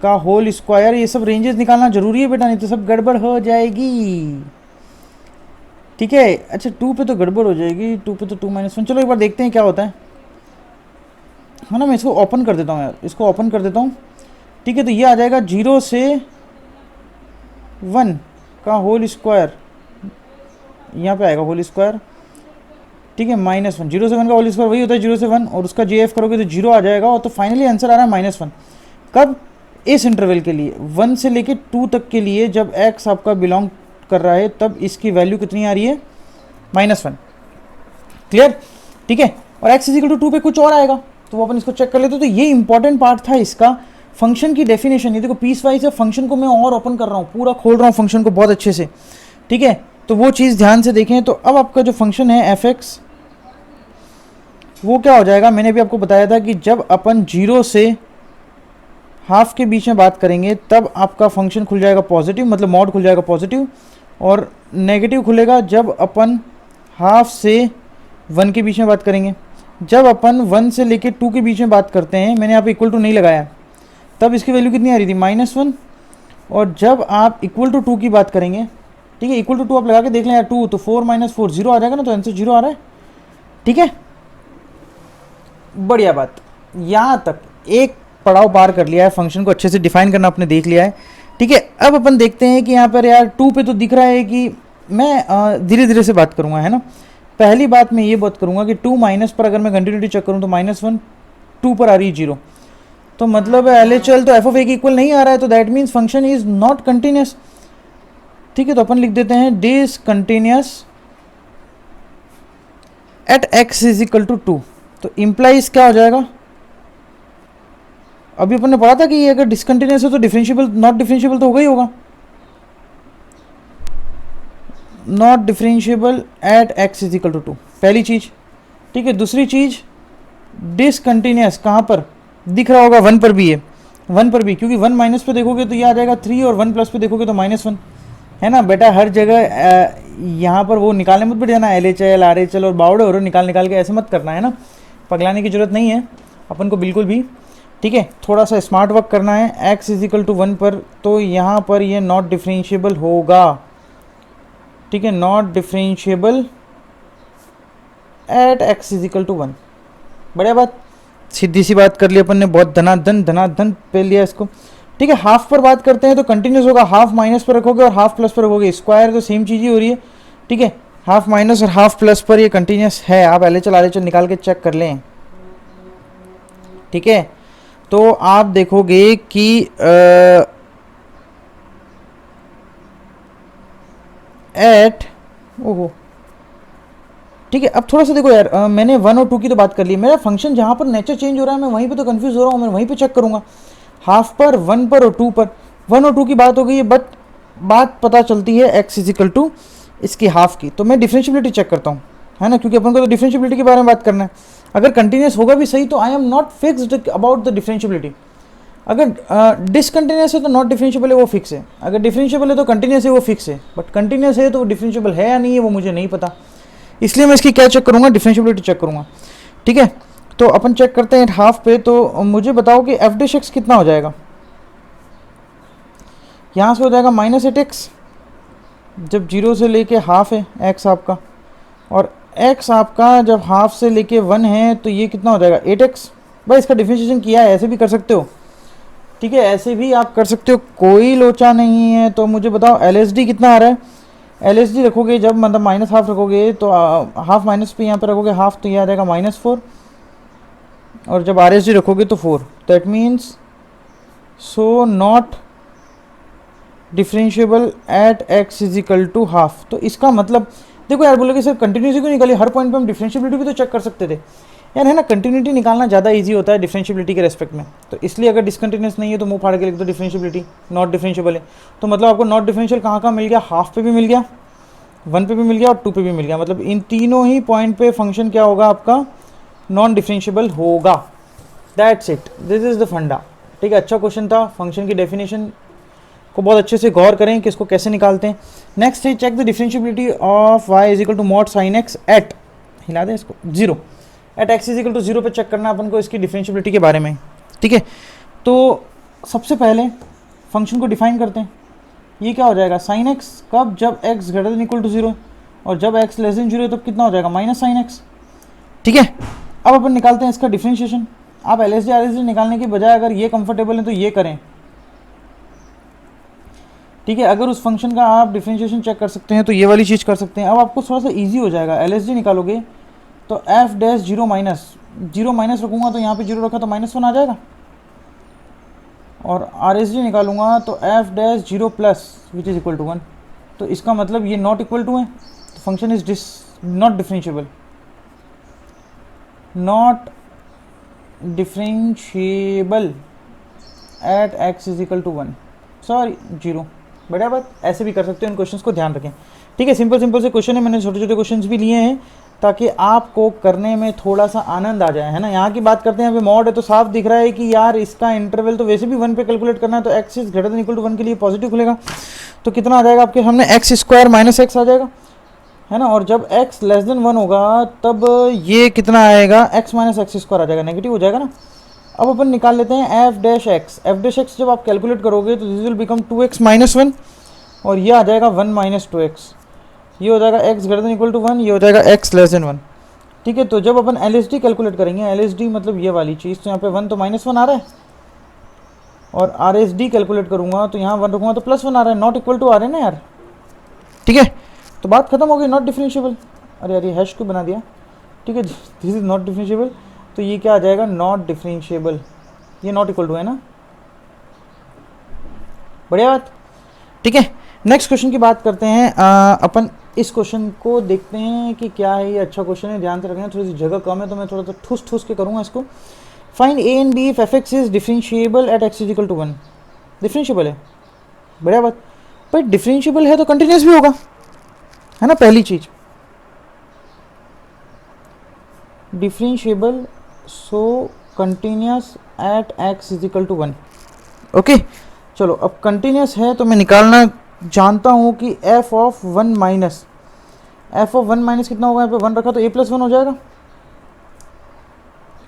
का होल स्क्वायर। ये सब रेंजेस निकालना जरूरी है बेटा, नहीं तो सब गड़बड़ हो जाएगी। ठीक है, अच्छा 2 पे तो गड़बड़ हो जाएगी, 2 पे तो 2 - 1। चलो एक बार देखते हैं क्या होता है ना। मैं इसको ओपन कर देता हूँ यार, इसको ओपन कर देता हूँ, ठीक है, तो ये आ जाएगा 0 से 1 का होल स्क्वायर, यहाँ पे आएगा होल स्क्वायर, ठीक है, -1। 0 से 1 का होल स्क्वायर वही होता है 0 से 1, और उसका JF करोगे तो 0 आ जाएगा, और तो फाइनली आंसर आ रहा है -1। कब? इस इंटरवल के लिए 1 से लेके 2 तक के लिए, जब x आपका बिलोंग कर रहा है तब इसकी वैल्यू कितनी आ रही है? -1। क्लियर? ठीक है, और x = 2 पे कुछ और आएगा तो वो अपन इसको चेक कर लेते। तो ये इंपॉर्टेंट पार्ट था इसका, फंक्शन की डेफिनेशन। ये देखो पीस वाइज है, फंक्शन को मैं और ओपन कर रहा हूँ, पूरा खोल रहा हूँ फंक्शन को बहुत अच्छे से, ठीक है, तो वो चीज़ ध्यान से देखें। तो अब आपका जो फंक्शन है f(x) वो क्या हो जाएगा? मैंने भी आपको बताया था कि जब अपन 0 से हाफ के बीच में बात करेंगे तब आपका फंक्शन खुल जाएगा पॉजिटिव, मतलब मॉड खुल जाएगा पॉजिटिव, और नेगेटिव खुलेगा जब अपन हाफ से 1 के बीच में बात करेंगे। जब अपन 1 से लेके 2 के बीच में बात करते हैं, मैंने यहाँ पे इक्वल टू नहीं लगाया, तब इसकी वैल्यू कितनी आ रही थी? -1। और जब आप इक्वल टू 2 की बात करेंगे, ठीक है, इक्वल टू 2 आप लगा के देख लें यार, 2 तो 4 - 4 0 आ जाएगा ना, तो आंसर 0 आ रहा है। ठीक है, बढ़िया बात, यहाँ तक एक पड़ाव पार कर लिया है, फंक्शन को अच्छे से डिफाइन करना आपने देख लिया है। ठीक है, अब अपन देखते हैं कि यहाँ पर यार 2 पे तो दिख रहा है कि मैं धीरे धीरे से बात करूँगा, है ना। पहली बात मैं ये बात करूँगा कि 2 माइनस पर अगर मैं कंटिन्यूटी चेक करूँ तो -1, 2 पर आ रही है 0, तो मतलब LHL तो f(a) के इक्वल नहीं आ रहा है, तो that means function is not continuous. ठीक है, तो अपन लिख देते हैं डिसकंटिन्यूस एट x = 2। तो इम्प्लाइज क्या हो जाएगा? अभी अपन ने पढ़ा था कि ये अगर डिसकंटिन्यूस है तो डिफरेंशिएबल, नॉट डिफरेंशिएबल तो होगा ही होगा, नॉट डिफरेंशिएबल एट x = 2, पहली चीज। ठीक है, दूसरी चीज डिसकंटिन्यूस कहाँ पर दिख रहा होगा? 1 पर भी है, 1 पर भी, क्योंकि 1 माइनस पे देखोगे तो ये आ जाएगा 3, और 1 प्लस पे देखोगे तो -1, है ना बेटा। हर जगह यहाँ पर वो निकालने मत बैठ जाना, LHL RHL और बावड़े और निकाल के ऐसे मत करना, है ना, पगलाने की जरूरत नहीं है अपन को बिल्कुल भी। ठीक है, थोड़ा सा स्मार्ट वर्क करना है। x = 1 पर, तो यहाँ पर ये नॉट डिफरेंशिएबल होगा। ठीक है, नॉट डिफरेंशिएबल एट x = 1। बढ़िया बात, सीधी सी बात कर ली अपन ने, बहुत धनाधन पे लिया इसको। ठीक है, हाफ पर बात करते हैं तो कंटिन्यूस होगा, हाफ माइनस पर रखोगे और हाफ प्लस पर रखोगे, स्क्वायर तो सेम चीज़ ही हो रही है। ठीक है, हाफ माइनस और हाफ प्लस पर ये कंटिन्यूस है, आप LHL RHL निकाल के चेक कर लें। ठीक है, तो आप देखोगे कि एट ओहो, ठीक है, अब थोड़ा सा देखो यार, मैंने 1 और 2 की तो बात कर ली, मेरा फंक्शन जहाँ पर नेचर चेंज हो रहा है मैं वहीं पे तो कंफ्यूज हो रहा हूँ, मैं वहीं पे चेक करूँगा, हाफ पर, 1 पर और 2 पर। 1 और 2 की बात हो गई है, बट बात पता चलती है x = इसकी हाफ की, तो मैं डिफरेंशियबिलिटी चेक करता हूँ, है ना, क्योंकि अपन को तो डिफरेंशियबिलिटी के बारे में बात करना है। अगर कंटिन्यूस होगा भी सही तो I am not fixed about the differentiability. अगर डिसकंटिन्यूस है तो नॉट डिफरेंशियबल है, वो फिक्स है। अगर डिफरेंशियबल है तो कंटिन्यूस है, वो फिक्स है। बट कंटिन्यूस है तो वो डिफरेंशियबल है या नहीं है वो मुझे नहीं पता, इसलिए मैं इसकी क्या चेक करूँगा? डिफरेंशियबिलिटी चेक करूँगा। ठीक है, तो अपन चेक करते हैं हाफ पे, तो मुझे बताओ कि f' कितना हो जाएगा? यहाँ से हो जाएगा -8x, जब 0 से लेके हाफ है x आपका, और x आपका जब हाफ से लेके 1 है तो ये कितना हो जाएगा? 8x। भाई इसका डिफरेंशिएशन किया है, ऐसे भी कर सकते हो। ठीक है, ऐसे भी आप कर सकते हो, कोई लोचा नहीं है। तो मुझे बताओ LHD कितना आ रहा है? LHD रखोगे जब, मतलब -हाफ रखोगे तो हाफ माइनस पे यहाँ पर रखोगे हाफ, तो ये आ जाएगा -4, और जब RHD रखोगे तो 4। That means so not differentiable at x = half. तो इसका मतलब देखो यार, बोलोगे सर कंटिन्यूटी क्यों निकाली? हर पॉइंट पे हम डिफरेंशिएबिलिटी भी तो चेक कर सकते थे यार, है ना। कंटिन्यूटी निकालना ज़्यादा इजी होता है डिफरेंशिएबिलिटी के रेस्पेक्ट में, तो इसलिए अगर डिसकंटिन्यूस नहीं है तो मुंह फाड़ के लिख दो डिफरेंशिएबिलिटी नॉट डिफरेंशिएबल है। तो मतलब आपको नॉट डिफरेंशियल कहाँ मिल गया? हाफ पे भी मिल गया, 1 पे भी मिल गया और 2 पे भी मिल गया। मतलब इन तीनों ही पॉइंट पे फंक्शन क्या होगा आपका? नॉन डिफरेंशिएबल होगा। That's it, this is the फंडा। ठीक है, अच्छा क्वेश्चन था। फंक्शन की डेफिनेशन को बहुत अच्छे से गौर करें कि इसको कैसे निकालते हैं। नेक्स्ट है check the differentiability of y = mod sin x at, हिला दें इसको, 0 एट x = 0 पे चेक करना अपन को इसकी डिफरेंशिएबिलिटी के बारे में। ठीक है, तो सबसे पहले फंक्शन को डिफाइन करते हैं। ये क्या हो जाएगा? sin x कब? जब x > 0, और जब x <0 है तब कितना हो जाएगा? -sin x। ठीक है, अब अपन निकालते हैं इसका डिफरेंशिएशन। आप LHD RHD निकालने के बजाय अगर ये कंफर्टेबल है तो ये करें, ठीक है, अगर उस फंक्शन का आप डिफरेंशिएशन चेक कर सकते हैं तो ये वाली चीज़ कर सकते हैं। अब आपको थोड़ा सा इजी हो जाएगा, एल निकालोगे तो एफ डैश जीरो माइनस रखूँगा तो यहाँ पे जीरो रखा तो -1 आ जाएगा, और आर एस डी निकालूंगा तो f dash zero plus which is equal to 1। तो इसका मतलब ये नॉट इक्वल टू है, तो function is not differentiable, not differentiable at x is equal to 1, sorry 0। बढ़िया बात, ऐसे भी कर सकते हो, इन क्वेश्चंस को ध्यान रखें। ठीक है, सिंपल से क्वेश्चन है, मैंने छोटे छोटे क्वेश्चंस भी लिए हैं ताकि आपको करने में थोड़ा सा आनंद आ जाए, है ना। यहाँ की बात करते हैं, अभी मॉड है तो साफ दिख रहा है कि यार इसका इंटरवल तो वैसे भी 1 पे कैलकुलेट करना है, तो x is greater than equal to 1 के लिए पॉजिटिव खुलेगा, तो कितना आ जाएगा आपके सामने एक्स स्क्वायर माइनस एक्स आ जाएगा, है ना। और जब x लेस देन 1 होगा तब ये कितना आएगा, x माइनस एक्स स्क्वायर आ जाएगा, नेगेटिव हो जाएगा ना। अब अपन निकाल लेते हैं एफ डैश एक्स जब आप कैलकुलेट करोगे तो this will become 2x minus 1, और ये आ जाएगा 1 माइनस 2x, ये हो जाएगा x greater than equal to 1, ये हो जाएगा x लेस देन 1। ठीक है, तो जब अपन LSD कैलकुलेट करेंगे, LSD मतलब ये वाली चीज़, तो यहाँ पे 1 तो -1 आ रहा है, और RSD कैलकुलेट करूँगा तो यहाँ 1 रखूँगा तो +1 आ रहा है, नॉट इक्वल टू आ रहे हैं ना यार। ठीक है, तो बात खत्म हो गई, नॉट डिफरेंशिएबल। अरे यार ये हैश क्यों बना दिया। ठीक है, दिस इज नॉट डिफरेंशिएबल, तो ये क्या आ जाएगा, नॉट डिफरेंशिएबल, ये नॉट इक्वल टू है ना। बढ़िया बात। ठीक है, नेक्स्ट क्वेश्चन की बात करते हैं। अपन इस क्वेश्चन को देखते हैं कि क्या है, ये अच्छा क्वेश्चन है, ध्यान से रखना, थोड़ी सी जगह कम है तो मैं थोड़ा सा ठूस के करूँगा इसको। Find a and b if f x is differentiable at x is equal to 1। Differentiable है, बढ़िया बात, पर डिफरेंशिएबल है तो कंटिन्यूस भी होगा, है ना, पहली चीज differentiable, so continuous at x is equal to 1। Okay, चलो अब कंटिन्यूस है तो मैं निकालना जानता हूँ कि एफ ऑफ 1 माइनस कितना होगा, यहाँ पे 1 रखा तो a प्लस 1 हो जाएगा,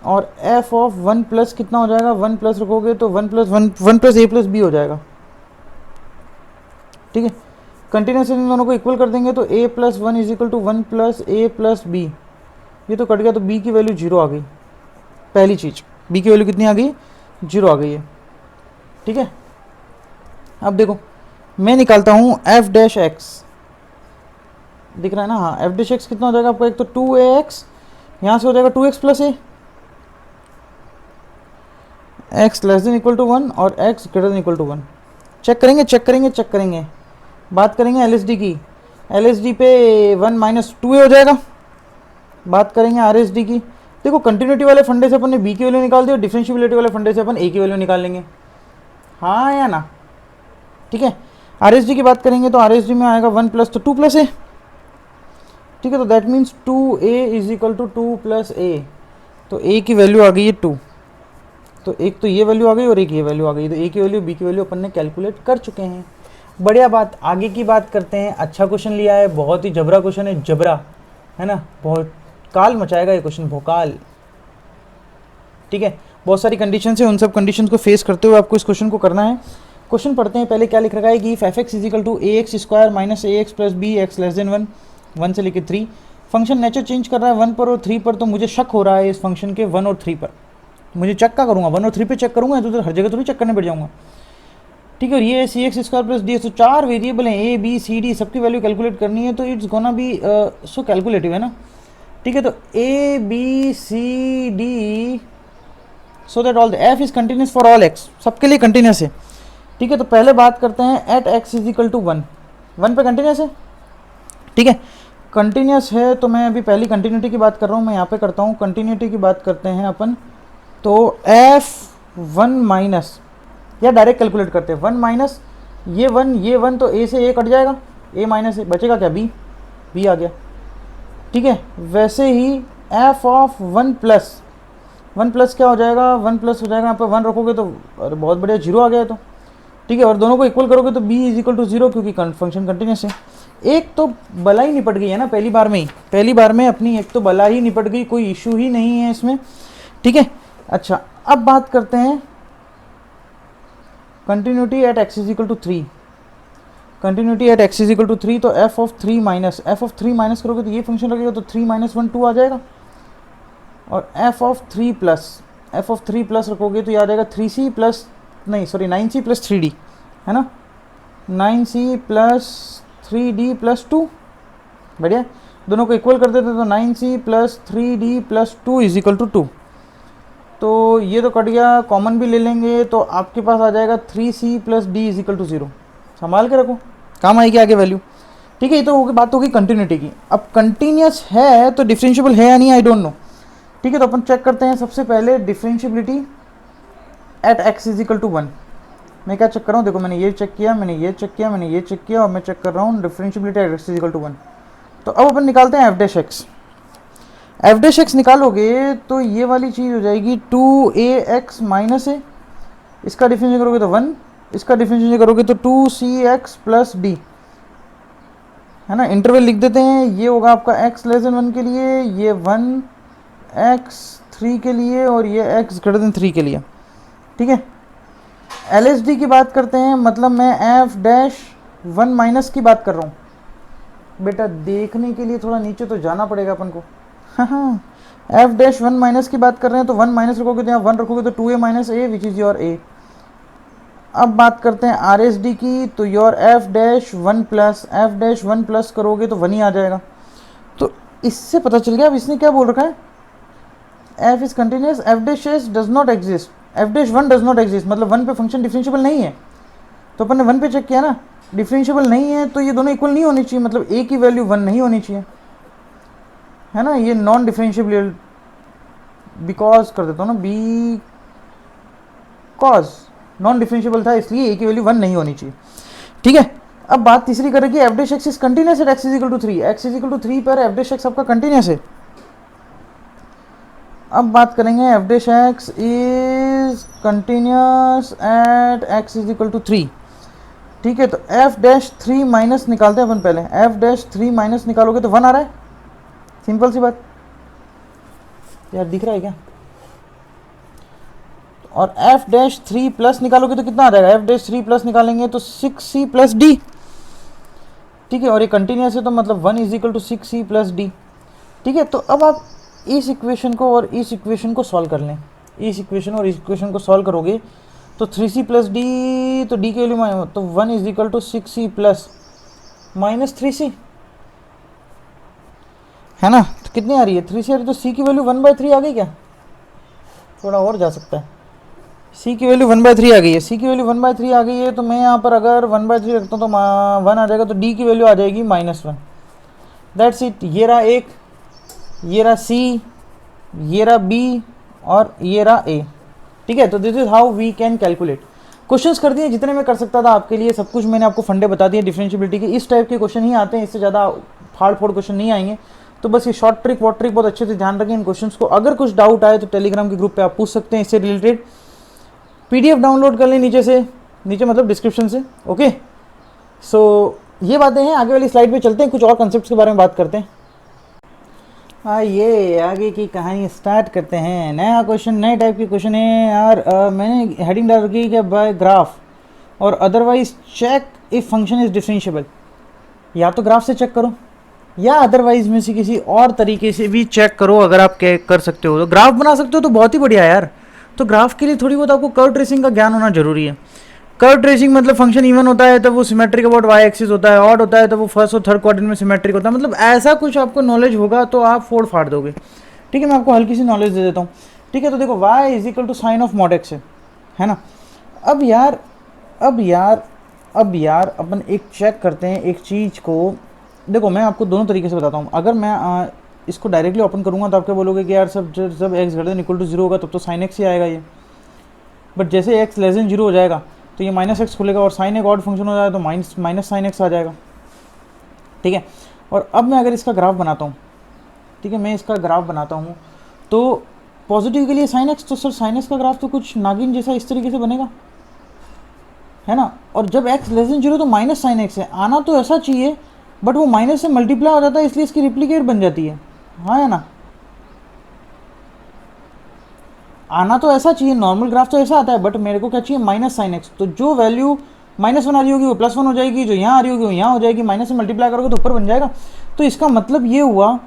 और एफ ऑफ 1 प्लस कितना हो जाएगा, 1 प्लस रखोगे तो 1 प्लस a प्लस b हो जाएगा। ठीक है, कंटिन्यूस इन दोनों को इक्वल कर देंगे तो a plus 1 is equal to 1 plus a plus b, ये तो कट गया तो b की वैल्यू 0 आ गई, पहली चीज b की वैल्यू कितनी आ गई, 0 आ गई है। ठीक है, अब देखो मैं निकालता हूँ एफ डैश एक्स, दिख रहा है ना, हाँ, एफ डैश एक्स कितना हो जाएगा आपको, एक तो 2ax, यहाँ से हो जाएगा 2x plus a, x less than equal to 1 और x greater than equal to 1। Check करेंगे, बात करेंगे LSD की, LSD पे 1 माइनस 2a हो जाएगा। बात करेंगे RSD की, देखो कंटिन्यूटी वाले फंडे से अपन ने b की वैल्यू निकाल दी और डिफरेंशिएबिलिटी वाले फंडे से अपन a की वैल्यू निकाल लेंगे, हाँ या ना। ठीक है, RSD की बात करेंगे तो RSD में आएगा 1 प्लस तो 2 प्लस a। ठीक है, तो that means 2a is equal to 2 plus a, तो a की वैल्यू आ गई है 2, तो एक तो ये वैल्यू आ गई और एक ये वैल्यू आ गई, तो a की वैल्यू b की वैल्यू अपन ने कैलकुलेट कर चुके हैं। बढ़िया बात, आगे की बात करते हैं। अच्छा क्वेश्चन लिया है, बहुत ही जबरा क्वेश्चन है, जबरा, है ना, बहुत काल मचाएगा ये क्वेश्चन, भोकाल। ठीक है, बहुत सारी कंडीशन है, उन सब कंडीशन को फेस करते हुए आपको इस क्वेश्चन को करना है। क्वेश्चन पढ़ते हैं, पहले क्या लिख रखा है कि f x is equal to a x square minus a x plus b x less than 1 से लेकर 3। फंक्शन नेचर चेंज कर रहा है 1 पर और 3 पर, तो मुझे शक हो रहा है इस फंक्शन के 1 और 3 पर। मुझे चेक क्या करूँगा, 1 और 3 पे चेक करूँगा, तो हर जगह थोड़ी चेक करने बैठ जाऊँगा। ठीक है, और ये c x square plus d x, तो 4 वेरिएबल हैं, ए बी सी डी, सबकी वैल्यू कैलकुलेट करनी है, तो it's gonna be so calculative, है ना। ठीक है, तो a b c d, so that all the f is continuous for all x, सबके लिए कंटिन्यूस है। ठीक है, तो पहले बात करते हैं at x is equal to 1 पे कंटिन्यूस है। ठीक है, कंटिन्यूस है तो मैं अभी पहली कंटिन्यूटी की बात कर रहा हूँ, मैं यहाँ पे करता हूँ कंटिन्यूटी की बात करते हैं अपन, तो एफ 1 माइनस, या डायरेक्ट कैलकुलेट करते हैं 1 माइनस ये 1 तो a से a कट जाएगा, a माइनस बचेगा क्या, b आ गया। ठीक है, वैसे ही एफ ऑफ 1 प्लस क्या हो जाएगा, 1 प्लस हो जाएगा, यहाँ पे 1 रखोगे तो अरे बहुत बढ़िया 0 आ गया है तो। ठीक है, और दोनों को इक्वल करोगे तो b इज इक्वल टू 0, क्योंकि फंक्शन कंटिन्यूस है। एक तो बला ही निपट गई है ना, पहली बार में अपनी एक तो बला ही निपट गई, कोई इशू ही नहीं है इसमें। ठीक है, अच्छा अब बात करते हैं continuity at x is equal to 3। Continuity at x is equal to 3, तो एफ ऑफ 3 माइनस करोगे तो ये फंक्शन लगेगा, तो 3 माइनस 1 2 आ जाएगा, और एफ ऑफ 3 प्लस रखोगे तो ये आ जाएगा 9c प्लस 3d, है ना। 9c प्लस 3d प्लस 2, बढ़िया, दोनों को इक्वल कर देते तो 9c plus 3d plus 2 is equal to 2। तो ये तो कट गया, कॉमन भी ले लेंगे तो आपके पास आ जाएगा 3c plus d is equal to 0। संभाल के रखो, काम आएगी आगे वैल्यू। ठीक है, ये तो होगी बात, होगी कंटिन्यूटी की। अब कंटिन्यूस है तो डिफरेंशिएबल है या नहीं, आई डोंट नो। ठीक है, तो अपन चेक करते हैं सबसे पहले differentiability at x is equal to 1। मैं क्या चेक कर रहा हूँ, देखो मैंने ये चेक किया, मैंने ये चेक किया, मैंने ये चेक किया, और मैं चेक कर रहा हूँ differentiability at x is equal to 1। तो अब अपन निकालते हैं f dash x. F dash x निकालोगे तो ये वाली चीज़ हो जाएगी 2ax माइनस ए, इसका डिफरेंशिएट करोगे तो 1, इसका डिफरेंशिएट करोगे तो 2cx प्लस डी, है ना। इंटरवल लिख देते हैं, ये होगा आपका x लेस देन 1 के लिए, ये 1 x 3 के लिए, और ये x ग्रेटर देन 3 के लिए। ठीक है, LSD की बात करते हैं, मतलब मैं एफ डैश 1 माइनस की बात कर रहा हूँ। बेटा देखने के लिए थोड़ा नीचे तो जाना पड़ेगा अपन को। हाँ, एफ डैश 1 माइनस की बात कर रहे हैं तो 1 माइनस रखोगे तो यहाँ 1 रखोगे तो 2a minus a which is your a. अब बात करते हैं RSD की, तो your f dash 1 plus, f dash 1 plus करोगे तो 1 ही आ जाएगा। तो इससे पता चल गया अब इसने क्या बोल रखा है, F is continuous, F dash S does not exist, F dash 1 does not exist, मतलब 1 पे फंक्शन डिफरेंशिएबल नहीं है। तो अपन ने 1 पे चेक किया ना, डिफरेंशिएबल नहीं है, तो ये दोनों इक्वल नहीं होनी चाहिए, मतलब a की वैल्यू 1 नहीं होनी चाहिए, है ना। ये नॉन डिफरेंशिएबल बिकॉज कर देता हूँ ना, बी कॉज नॉन डिफरेंशिएबल था, इसलिए a की वैल्यू 1 नहीं होनी चाहिए। ठीक है, अब बात तीसरी करेगी, f dash x is continuous at x is equal to 3, x is equal to 3 पर एफ डैश एक्स आपका कंटिन्यूस है। अब बात करेंगे f dash x is continuous at x is equal to 3। ठीक है, तो एफ डैश 3 माइनस निकालते हैं अपन पहले, एफ डैश 3 माइनस निकालोगे तो 1 आ रहा है, सिंपल सी बात यार, दिख रहा है क्या। और एफ डैश 3 प्लस निकालोगे तो कितना आ जाएगा, एफ डैश 3 प्लस निकालेंगे तो 6c प्लस डी। ठीक है, और ये कंटिन्यूस है तो मतलब 1 is equal to 6c plus d. ठीक है, तो अब आप इस इक्वेशन को और इस इक्वेशन को सॉल्व कर लें, इस इक्वेशन और इस इक्वेशन को सॉल्व करोगे तो 3c प्लस डी, तो डी की वैल्यू तो 1 is equal to 6c plus minus 3c, है ना। तो कितनी आ रही है, 3c आ रही है, तो c की वैल्यू 1/3 आ गई क्या, थोड़ा और जा सकता है, c की वैल्यू 1/3 आ गई है, c की वैल्यू 1/3 आ गई है, तो मैं यहाँ पर अगर 1/3 रखता हूँ तो 1 आ जाएगा, तो d की वैल्यू आ जाएगी -1। दैट्स इट, ये रहा एक, ये रहा c, ये रहा b और ये रहा a। ठीक है, तो this is how we can calculate. Questions कर दिए जितने मैं कर सकता था आपके लिए, सब कुछ मैंने आपको फंडे बता दिए डिफरेंशिएबिलिटी के। इस टाइप के क्वेश्चन ही आते हैं, इससे ज़्यादा फाड़ फोड़ क्वेश्चन नहीं आएंगे। तो बस ये शॉर्ट ट्रिक वॉट ट्रिक बहुत अच्छे से ध्यान रखें इन क्वेश्चंस को। अगर कुछ डाउट आए तो टेलीग्राम के ग्रुप पे आप पूछ सकते हैं इससे रिलेटेड। PDF डाउनलोड कर लें नीचे से, नीचे मतलब डिस्क्रिप्शन से। ओके, सो ये बातें हैं, आगे वाली स्लाइड पे चलते हैं, कुछ और कंसेप्ट के बारे में बात करते हैं। आइए आगे की कहानी स्टार्ट करते हैं। नया क्वेश्चन, नए टाइप के क्वेश्चन है यार। मैंने हेडिंग डाल रखी है कि बाय ग्राफ और otherwise check if function is differentiable. या तो ग्राफ से चेक करो या अदरवाइज में से किसी और तरीके से भी चेक करो। अगर आप कर सकते हो तो ग्राफ बना सकते हो तो बहुत ही बढ़िया यार। तो ग्राफ के लिए थोड़ी बहुत आपको कर्व ट्रेसिंग का ज्ञान होना जरूरी है। कर्व ट्रेसिंग मतलब फंक्शन इवन होता है तो वो सिमेट्रिक अबाउट वाई एक्सिस होता है, ऑड होता है तो वो फर्स्ट और थर्ड क्वाड्रेंट में सिमेट्रिक होता है। मतलब ऐसा कुछ आपको नॉलेज होगा तो आप फोड़ फाड़ दोगे। ठीक है, मैं आपको हल्की सी नॉलेज दे देता हूँ। ठीक है, तो देखो y is equal to sine of mod x है ना। अब यार अपन एक चेक करते हैं एक चीज़ को। देखो मैं आपको दोनों तरीके से बताता हूँ। अगर मैं इसको डायरेक्टली ओपन करूँगा तो आप क्या बोलोगे कि यार सब जब x greater than equal to 0 होगा तब तो साइन एक्स ही आएगा ये। बट जैसे एक्स लेस देन 0 हो जाएगा तो ये माइनस एक्स खुलेगा और साइन एक ऑड फंक्शन हो जाएगा तो माइनस साइन एक्स आ जाएगा। ठीक है, और अब मैं अगर इसका ग्राफ बनाता हूँ, ठीक है, मैं इसका ग्राफ बनाता हूँ तो पॉजिटिव के लिए साइन एक्स, तो सर साइन एक्स का ग्राफ तो कुछ नागिन जैसा इस तरीके से बनेगा, है ना। और जब एक्स लेस देन 0 तो माइनस साइन एक्स है, आना तो ऐसा चाहिए बट वो माइनस से मल्टीप्लाई हो जाता है इसलिए इसकी रिप्लीकेट बन जाती है, हाँ है ना। आना तो ऐसा चाहिए, नॉर्मल ग्राफ तो ऐसा आता है, बट मेरे को क्या चाहिए माइनस साइन एक्स। तो जो वैल्यू -1 आ रही होगी वो +1 हो जाएगी, जो यहाँ आ रही होगी वो यहाँ हो जाएगी, माइनस से मल्टीप्लाई करोगे तो ऊपर बन जाएगा। तो इसका मतलब ये हुआ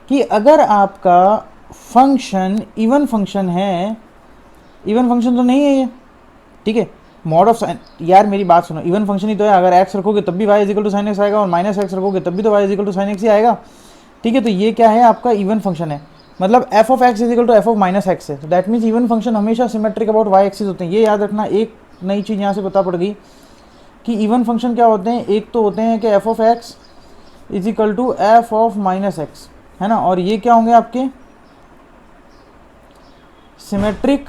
कि अगर आपका फंक्शन इवन फंक्शन है, इवन फंक्शन तो नहीं है ये, ठीक है, मॉड ऑफ साइन, यार मेरी बात सुनो, इवन फंक्शन ही तो है, अगर एक्स रखोगे तब भी y is equal to sine x आएगा और माइनस एक्स रखोगे तब भी तो y is equal to sine x ही आएगा। ठीक है, तो ये क्या है आपका इवन फंक्शन है, मतलब f of x is equal to f of minus x है, तो दैट मीन्स इवन फंक्शन हमेशा सिमेट्रिक अबाउट वाई एक्सिस होते हैं। ये याद रखना, एक नई चीज़ यहाँ से पता पड़ गई कि इवन फंक्शन क्या होते हैं, एक तो होते हैं कि f of x is equal to f of minus x, है ना, और ये क्या होंगे आपके सिमेट्रिक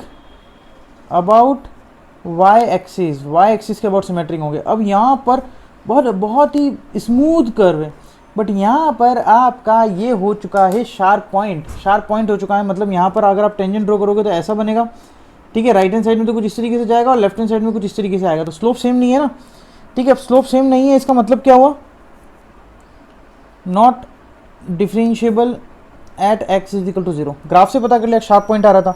अबाउट वाई एक्सिस के अबाउट सिमेट्रिक होंगे। अब यहाँ पर बहुत ही स्मूथ कर्व है, बट यहाँ पर आपका ये हो चुका है शार्प पॉइंट हो चुका है, मतलब यहाँ पर अगर आप टेंजेंट ड्रॉ करोगे तो ऐसा बनेगा। ठीक है, राइट हैंड साइड में तो कुछ इस तरीके से जाएगा और लेफ्ट हैंड साइड में कुछ इस तरीके से आएगा, तो स्लोप सेम नहीं है ना। ठीक है, अब स्लोप सेम नहीं है, इसका मतलब क्या हुआ, not differentiable at x is equal to 0। Graph से पता कर लिया, शार्प पॉइंट आ रहा था।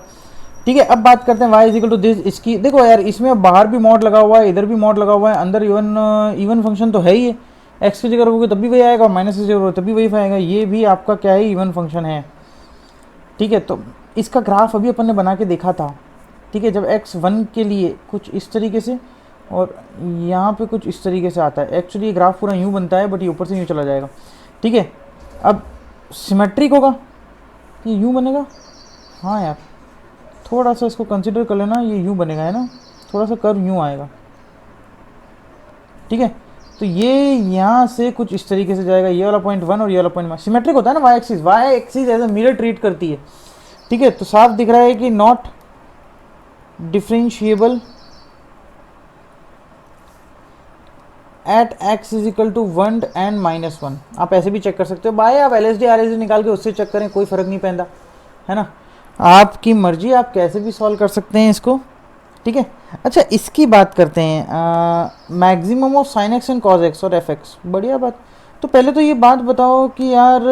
ठीक है, अब बात करते हैं y is equal to this. इसकी देखो यार, इसमें बाहर भी मॉड लगा हुआ है, इधर भी मॉड लगा हुआ है, अंदर इवन फंक्शन तो है ही है, x की जगह रखोगे तब भी वही आएगा, माइनस की जगह रखोगे तब भी वही आएगा, ये भी आपका क्या है, इवन फंक्शन है। ठीक है, तो इसका ग्राफ अभी अपन ने बना के देखा था। ठीक है, जब x 1 के लिए कुछ इस तरीके से और यहाँ पे कुछ इस तरीके से आता है, एक्चुअली ये ग्राफ पूरा यूँ बनता है, बट ये ऊपर से यूँ चला जाएगा। ठीक है, अब सिमेट्रिक होगा, ये यूँ बनेगा, हाँ यार थोड़ा सा इसको कंसिडर कर लेना, ये यूँ बनेगा, है ना, थोड़ा सा कर्व यूँ आएगा। ठीक है, तो ये यहाँ से कुछ इस तरीके से जाएगा, ये वाला पॉइंट 1 और ये वाला पॉइंट 1, सिमेट्रिक होता है ना, y axis as a mirror treat करती है। ठीक है, तो साफ दिख रहा है कि not differentiable at x is equal to 1 and -1। आप ऐसे भी चेक कर सकते हो, बाय आप LSD RSD निकाल के उससे चेक करें, कोई फ़र्क नहीं पैदा, है ना, आपकी मर्जी, आप कैसे भी सॉल्व कर सकते हैं इसको। ठीक है, अच्छा इसकी बात करते हैं, maximum of sine x and cos x और एफ एक्स, बढ़िया बात। तो पहले तो ये बात बताओ कि यार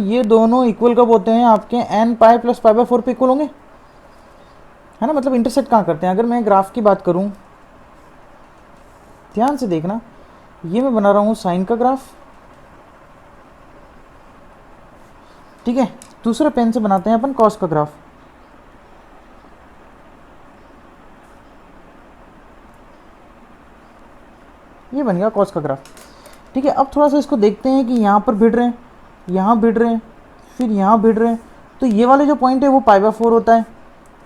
ये दोनों इक्वल कब होते हैं आपके, n pi plus pi by 4 पे इक्वल होंगे, है ना, मतलब इंटरसेक्ट कहाँ करते हैं। अगर मैं ग्राफ की बात करूँ, ध्यान से देखना, ये मैं बना रहा हूँ साइन का ग्राफ। ठीक है, दूसरे पेन से बनाते हैं अपन कॉस का ग्राफ। ये बन गया कॉस का ग्राफ। ठीक है, अब थोड़ा सा इसको देखते हैं कि यहाँ पर भिड़ रहे हैं, यहाँ भिड़ रहे हैं, फिर यहाँ भिड़ रहे हैं, तो ये वाले जो पॉइंट है वो पाई बाय 4 होता है,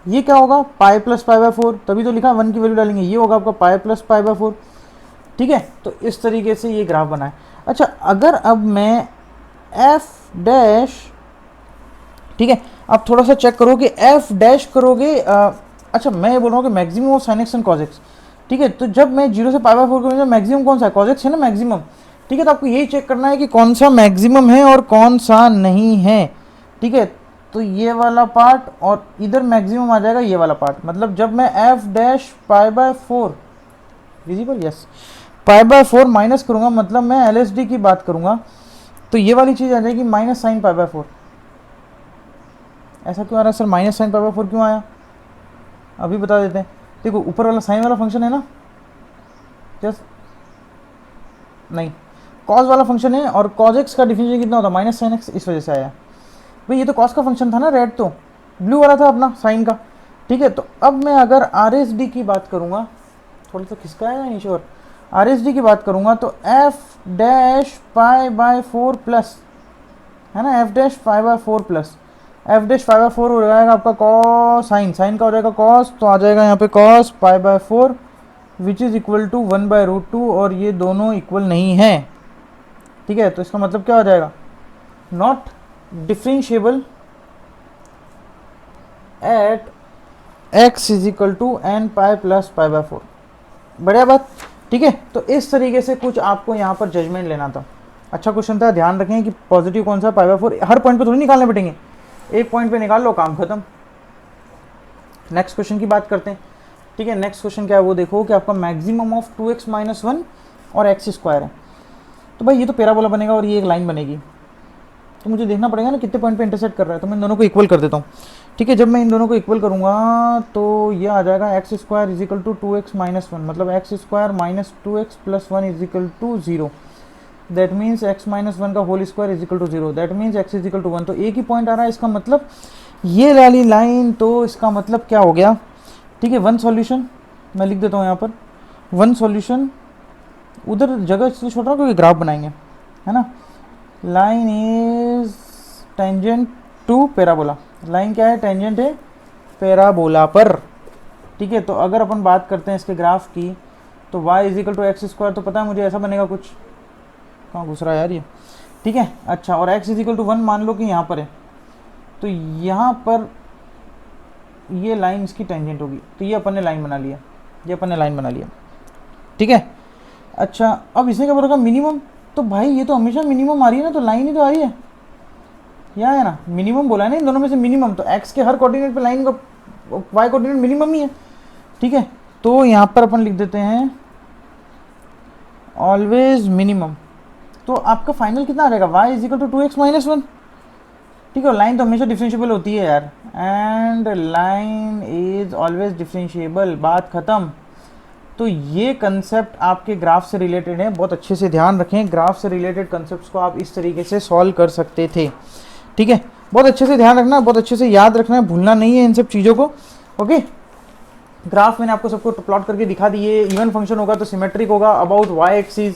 ये क्या होगा, पाई प्लस पाई बाय 4, तभी तो लिखा 1 की वैल्यू डालेंगे, ये होगा आपका पाई प्लस पाई बाय 4। ठीक है, तो इस तरीके से ये ग्राफ बना है। अच्छा, अगर अब मैं एफ डैश, ठीक है, अब थोड़ा सा चेक करो कि एफ डैश करोगे, अच्छा मैं ये बोल रहा हूँ कि maximum of sine x and cos x. ठीक है, तो जब मैं 0 से पाई बाय 4 करूँगा, मैक्सिमम कौन सा है, कॉज एक्स है ना मैक्सिमम। ठीक है, तो आपको यही चेक करना है कि कौन सा मैक्सिमम है और कौन सा नहीं है। ठीक है, तो ये वाला पार्ट और इधर मैक्सिमम आ जाएगा ये वाला पार्ट, मतलब जब मैं F dash pi by 4 visible, yes, pi by 4 minus करूँगा, मतलब मैं LSD की बात करूँगा, तो ये वाली चीज़ आ जाएगी माइनस साइन पाई बाय 4। ऐसा क्यों आ रहा है sir, minus sine pi by 4 क्यों आया, अभी बता देते हैं। देखो ऊपर वाला साइन वाला फंक्शन है ना, जस्ट नहीं, कॉस वाला फंक्शन है, और कॉज एक्स का डिफरेंशियल कितना होता है, माइनस साइन एक्स, इस वजह से आया भाई। ये तो कॉस का फंक्शन था ना, रेड तो ब्लू वाला था अपना साइन का। ठीक है, तो अब मैं अगर RSD की बात करूँगा, थोड़ा सा खिसका है नीचे, और RSD की बात करूँगा तो f dash pi by 4 plus, है ना, F dash pi by 4 plus f dash pi by 4 हो जाएगा आपका कॉस, साइन का हो जाएगा कॉस, तो आ जाएगा यहाँ पे cos pi by 4 which is equal to 1/√2, और ये दोनों इक्वल नहीं है। ठीक है, तो इसका मतलब क्या हो जाएगा, not differentiable at x is equal to n pi plus pi by 4, बढ़िया बात। ठीक है, तो इस तरीके से कुछ आपको यहाँ पर जजमेंट लेना था। अच्छा क्वेश्चन था, ध्यान रखें कि पॉजिटिव कौन सा, पाई बाय 4, हर पॉइंट पे थोड़ी निकालने बैठेंगे, एक पॉइंट पे निकाल लो, काम खत्म। नेक्स्ट क्वेश्चन की बात करते हैं। ठीक है, नेक्स्ट क्वेश्चन क्या है वो देखो कि आपका मैक्सिमम ऑफ 2x - 1 और x स्क्वायर है। तो भाई ये तो पैराबोला बनेगा और ये एक लाइन बनेगी, तो मुझे देखना पड़ेगा ना कितने पॉइंट पे इंटरसेक्ट कर रहा है, तो मैं इन दोनों को इक्वल कर देता हूँ। ठीक है, जब मैं इन दोनों को इक्वल करूँगा तो ये आ जाएगा x square is equal to 2x - 1, मतलब x square minus 2x plus 1 is equal to 0, that means x - 1 का whole square is equal to 0, that means x is equal to 1। तो एक ही पॉइंट आ रहा है, इसका मतलब ये वाली लाइन, तो इसका मतलब क्या हो गया। ठीक है, वन सॉल्यूशन मैं लिख देता हूँ यहाँ पर, वन सॉल्यूशन, उधर जगह इसलिए छोड़ रहा हूँ क्योंकि ग्राफ बनाएंगे, है ना। Line is tangent to parabola, line क्या है, टेंजेंट है पैराबोला पर, ठीक है। तो अगर अपन बात करते हैं इसके ग्राफ की, तो y is equal to x square, तो पता है मुझे ऐसा बनेगा कुछ, कहाँ घुस रहा है यार ये, ठीक है। अच्छा, और x इज इक्वल टू 1 मान लो कि यहाँ पर है, तो यहाँ पर ये लाइन इसकी टेंजेंट होगी, तो ये अपन ने लाइन बना लिया, ये अपन ने लाइन बना लिया, ठीक है। अच्छा, अब इसने क्या बोला मिनिमम, तो भाई ये तो हमेशा मिनिमम आ रही है ना, तो लाइन ही तो आ रही है, यहाँ है ना, मिनिमम बोला है ना इन दोनों में से मिनिमम, तो x के हर कोऑर्डिनेट पे लाइन का y कोऑर्डिनेट मिनिमम ही है, ठीक है। तो यहाँ पर अपन लिख देते हैं ऑलवेज मिनिमम, तो आपका फाइनल कितना आ जाएगा, y is equal to 2x minus 1, ठीक है। लाइन तो हमेशा डिफरेंशिएबल होती है यार, and line is always differentiable, बात ख़त्म। तो ये कंसेप्ट आपके ग्राफ से रिलेटेड है, बहुत अच्छे से ध्यान रखें, ग्राफ से रिलेटेड कंसेप्ट्स को आप इस तरीके से सॉल्व कर सकते थे, ठीक है। बहुत अच्छे से ध्यान रखना, बहुत अच्छे से याद रखना है, भूलना नहीं है इन सब चीज़ों को, ओके। ग्राफ मैंने आपको सबको प्लॉट करके दिखा दिए, इवन फंक्शन होगा तो सिमेट्रिक होगा अबाउट वाई एक्सिस,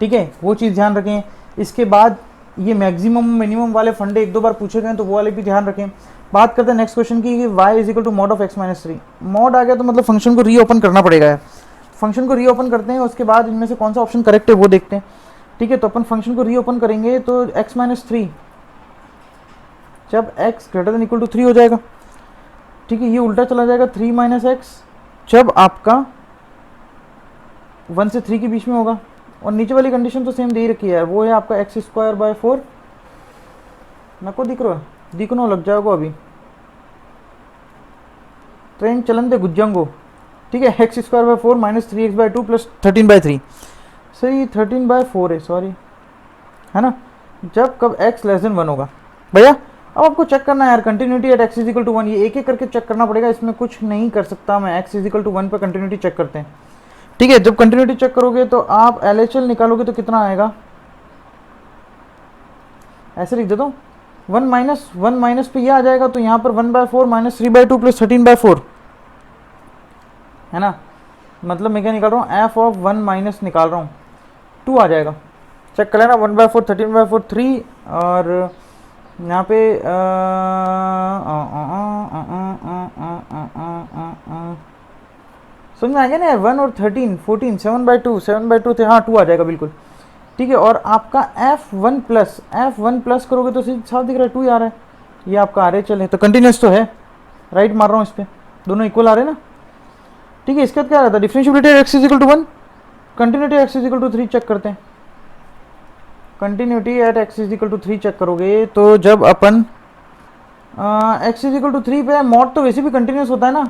ठीक है, वो चीज़ ध्यान रखें। इसके बाद ये मैक्सिमम मिनिमम वाले फंडे एक दो बार पूछे गए, तो वो वाले भी ध्यान रखें। बात करते हैं नेक्स्ट क्वेश्चन की, y is equal to mod of x minus 3, mod आ गया तो मतलब फंक्शन को रीओपन करना पड़ेगा यार, फंक्शन को रीओपन करते हैं, उसके बाद इनमें से कौन सा ऑप्शन करेक्ट है वो देखते हैं, ठीक है। तो अपन फंक्शन को रीओपन करेंगे तो x माइनस 3 जब x greater than equal to 3 हो जाएगा, ठीक है, ये उल्टा चला जाएगा 3 माइनस एक्स जब आपका 1 से 3 के बीच में होगा, और नीचे वाली कंडीशन तो सेम दे ही रखी है, वो है आपका एक्स स्क्वायर बाय 4, नको दिख रहा है, दिखनो लग जाएगा अभी, ट्रेन चलन दे गुज्जंगो, ठीक है। X square by 4 minus 3x by 2 plus 13 by 3, सही 13 बाय 4 है, सॉरी, है ना, जब कब x लेस देन 1 होगा भैया। अब आपको चेक करना है यार, continuity at x is equal to 1, ये एक एक करके चेक करना पड़ेगा, इसमें कुछ नहीं कर सकता मैं, x इज इक्वल टू 1 पर कंटिन्यूटी चेक करते हैं, ठीक है। जब कंटिन्यूटी चेक करोगे तो आप LHL निकालोगे तो कितना आएगा, ऐसे लिख देता हूँ, 1 माइनस पे ये आ जाएगा, तो यहाँ पर 1/4 माइनस 3/2 प्लस 13/4, है ना, मतलब मैं क्या निकाल रहा हूँ, f ऑफ 1 माइनस निकाल रहा हूँ 2 आ जाएगा, चेक कर लेना, 1/4 13/4 3, और यहाँ पे समझ में आ गया ना, 1 और 13 14 7/2 थे, हाँ 2 आ जाएगा बिल्कुल, ठीक है। और आपका f1 प्लस करोगे तो साफ दिख रहा है 2 आ रहा है, ये आपका RHL है, तो कंटिन्यूस तो है, राइट मार रहा हूँ इस पर, दोनों इक्वल आ रहे हैं ना, ठीक है। इसके बाद क्या रहता है, differentiability x is equal to 1, continuity x is equal to 3 check करते हैं, continuity at x is equal to 3 चेक करोगे तो जब अपन x इज इक्वल टू 3 पे, मॉड तो वैसे भी कंटिन्यूस होता है ना,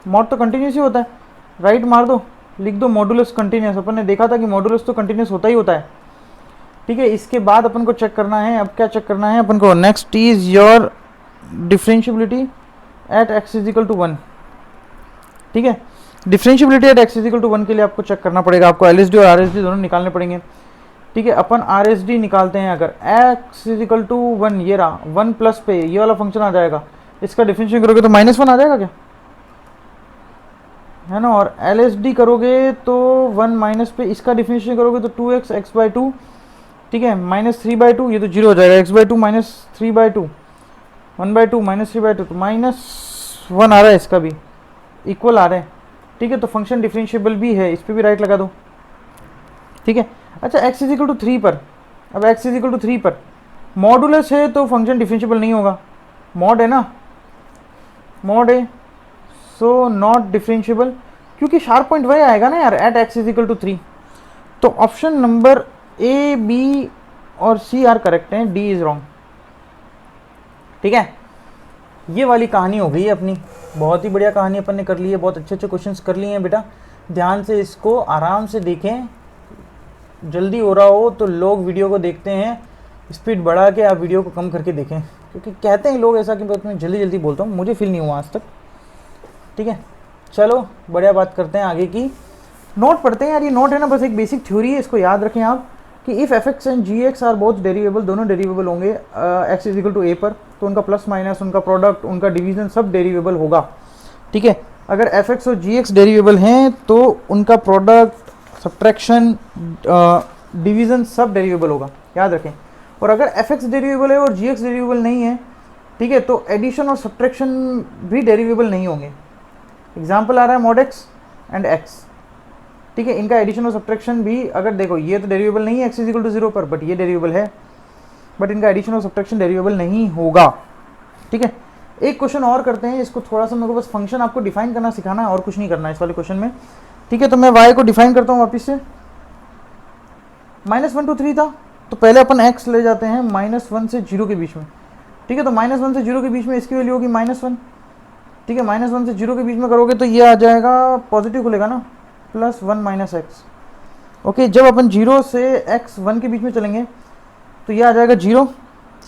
मॉड तो कंटिन्यूस ही होता है, राइट मार दो, लिख दो मॉडुलस कंटिन्यूस, अपन ने देखा था कि मॉडुलस तो कंटिन्यूस होता ही होता है, ठीक है। इसके बाद अपन को चेक करना है, अब क्या चेक करना है अपन को, next is your differentiability at x is equal to 1, ठीक है। Differentiability at x is equal to 1 के लिए आपको चेक करना पड़ेगा, आपको LSD और RSD दोनों निकालने पड़ेंगे, ठीक है। अपन RSD निकालते हैं, अगर x इज इक्वल टू 1, ये रहा 1 प्लस पे ये वाला फंक्शन आ जाएगा, इसका डिफरेंशिएट करोगे तो -1 आ जाएगा क्या, है ना, और LSD करोगे तो 1 माइनस पे इसका डिफरेंशिएट करोगे तो 2x x/2, ठीक है, माइनस 3/2, ये तो 0 हो जाएगा, x/2 माइनस 3/2 1/2 माइनस 3/2, तो -1 आ रहा है, इसका भी इक्वल आ रहा है, ठीक है। तो फंक्शन डिफरेंशिएबल भी है, इस पर भी राइट लगा दो, ठीक है। अच्छा, x इज इक्वल टू 3 पर, अब x इज इक्वल टू 3 पर मॉडुलस है तो फंक्शन डिफरेंशिएबल नहीं होगा, मॉड है ना, मॉड है, सो नॉट डिफरेंशिएबल, क्योंकि शार्प पॉइंट वही आएगा ना यार, at x is equal to 3, तो ऑप्शन नंबर A, B और C आर करेक्ट हैं, D इज रॉन्ग, ठीक है। ये वाली कहानी हो गई है अपनी, बहुत ही बढ़िया कहानी अपन ने कर ली है, बहुत अच्छे अच्छे क्वेश्चंस कर लिए हैं बेटा, ध्यान से इसको आराम से देखें, जल्दी हो रहा हो तो लोग वीडियो को देखते हैं स्पीड बढ़ा के, आप वीडियो को कम करके देखें, क्योंकि कहते हैं लोग ऐसा कि मैं जल्दी जल्दी बोलता हूँ, मुझे फील नहीं हुआ आज तक, ठीक है। चलो बढ़िया, बात करते हैं आगे की, नोट पढ़ते हैं यार, ये नोट है ना बस एक बेसिक थ्योरी है, इसको याद रखें आप कि if fx and gx are both derivable, दोनों डेरिवेबल होंगे x is equal to a पर, तो उनका प्लस माइनस, उनका प्रोडक्ट, उनका डिवीजन सब डेरिवेबल होगा, ठीक है। अगर एफ एक्स और जी एक्स डेरिवेबल हैं तो उनका प्रोडक्ट, सब्ट्रैक्शन, डिवीज़न सब डेरिवेबल होगा, याद रखें। और अगर एफ एक्स डेरिवेबल है और जी एक्स डेरिवेबल नहीं है, ठीक है, तो एडिशन और सब्ट्रैक्शन भी डेरिवेबल नहीं होंगे। एग्जाम्पल आ रहा है मॉड एक्स एंड एक्स, ठीक है, इनका एडिशन और सब्ट्रैक्शन भी, अगर देखो ये तो डेरिवेबल नहीं है एक्स इज इक्वल टू 0 पर, बट ये डेरिवेबल है, बट इनका एडिशन और सब्ट्रैक्शन डेरिवेबल नहीं होगा, ठीक है। एक क्वेश्चन और करते हैं, इसको थोड़ा सा मेरे को बस फंक्शन आपको डिफाइन करना सिखाना है और कुछ नहीं करना है इस वाले क्वेश्चन में, ठीक है। तो मैं y को डिफाइन करता हूँ वापस से, -1 to 3 था, तो पहले अपन x ले जाते हैं -1 से 0 के बीच में, ठीक है। तो -1 से 0 के बीच में इसकी वैल्यू होगी -1, ठीक है। -1 से 0 के बीच में करोगे तो ये आ जाएगा, पॉजिटिव खुलेगा ना, +1 - x, ओके। जब अपन 0 से x 1 के बीच में चलेंगे तो ये आ जाएगा 0,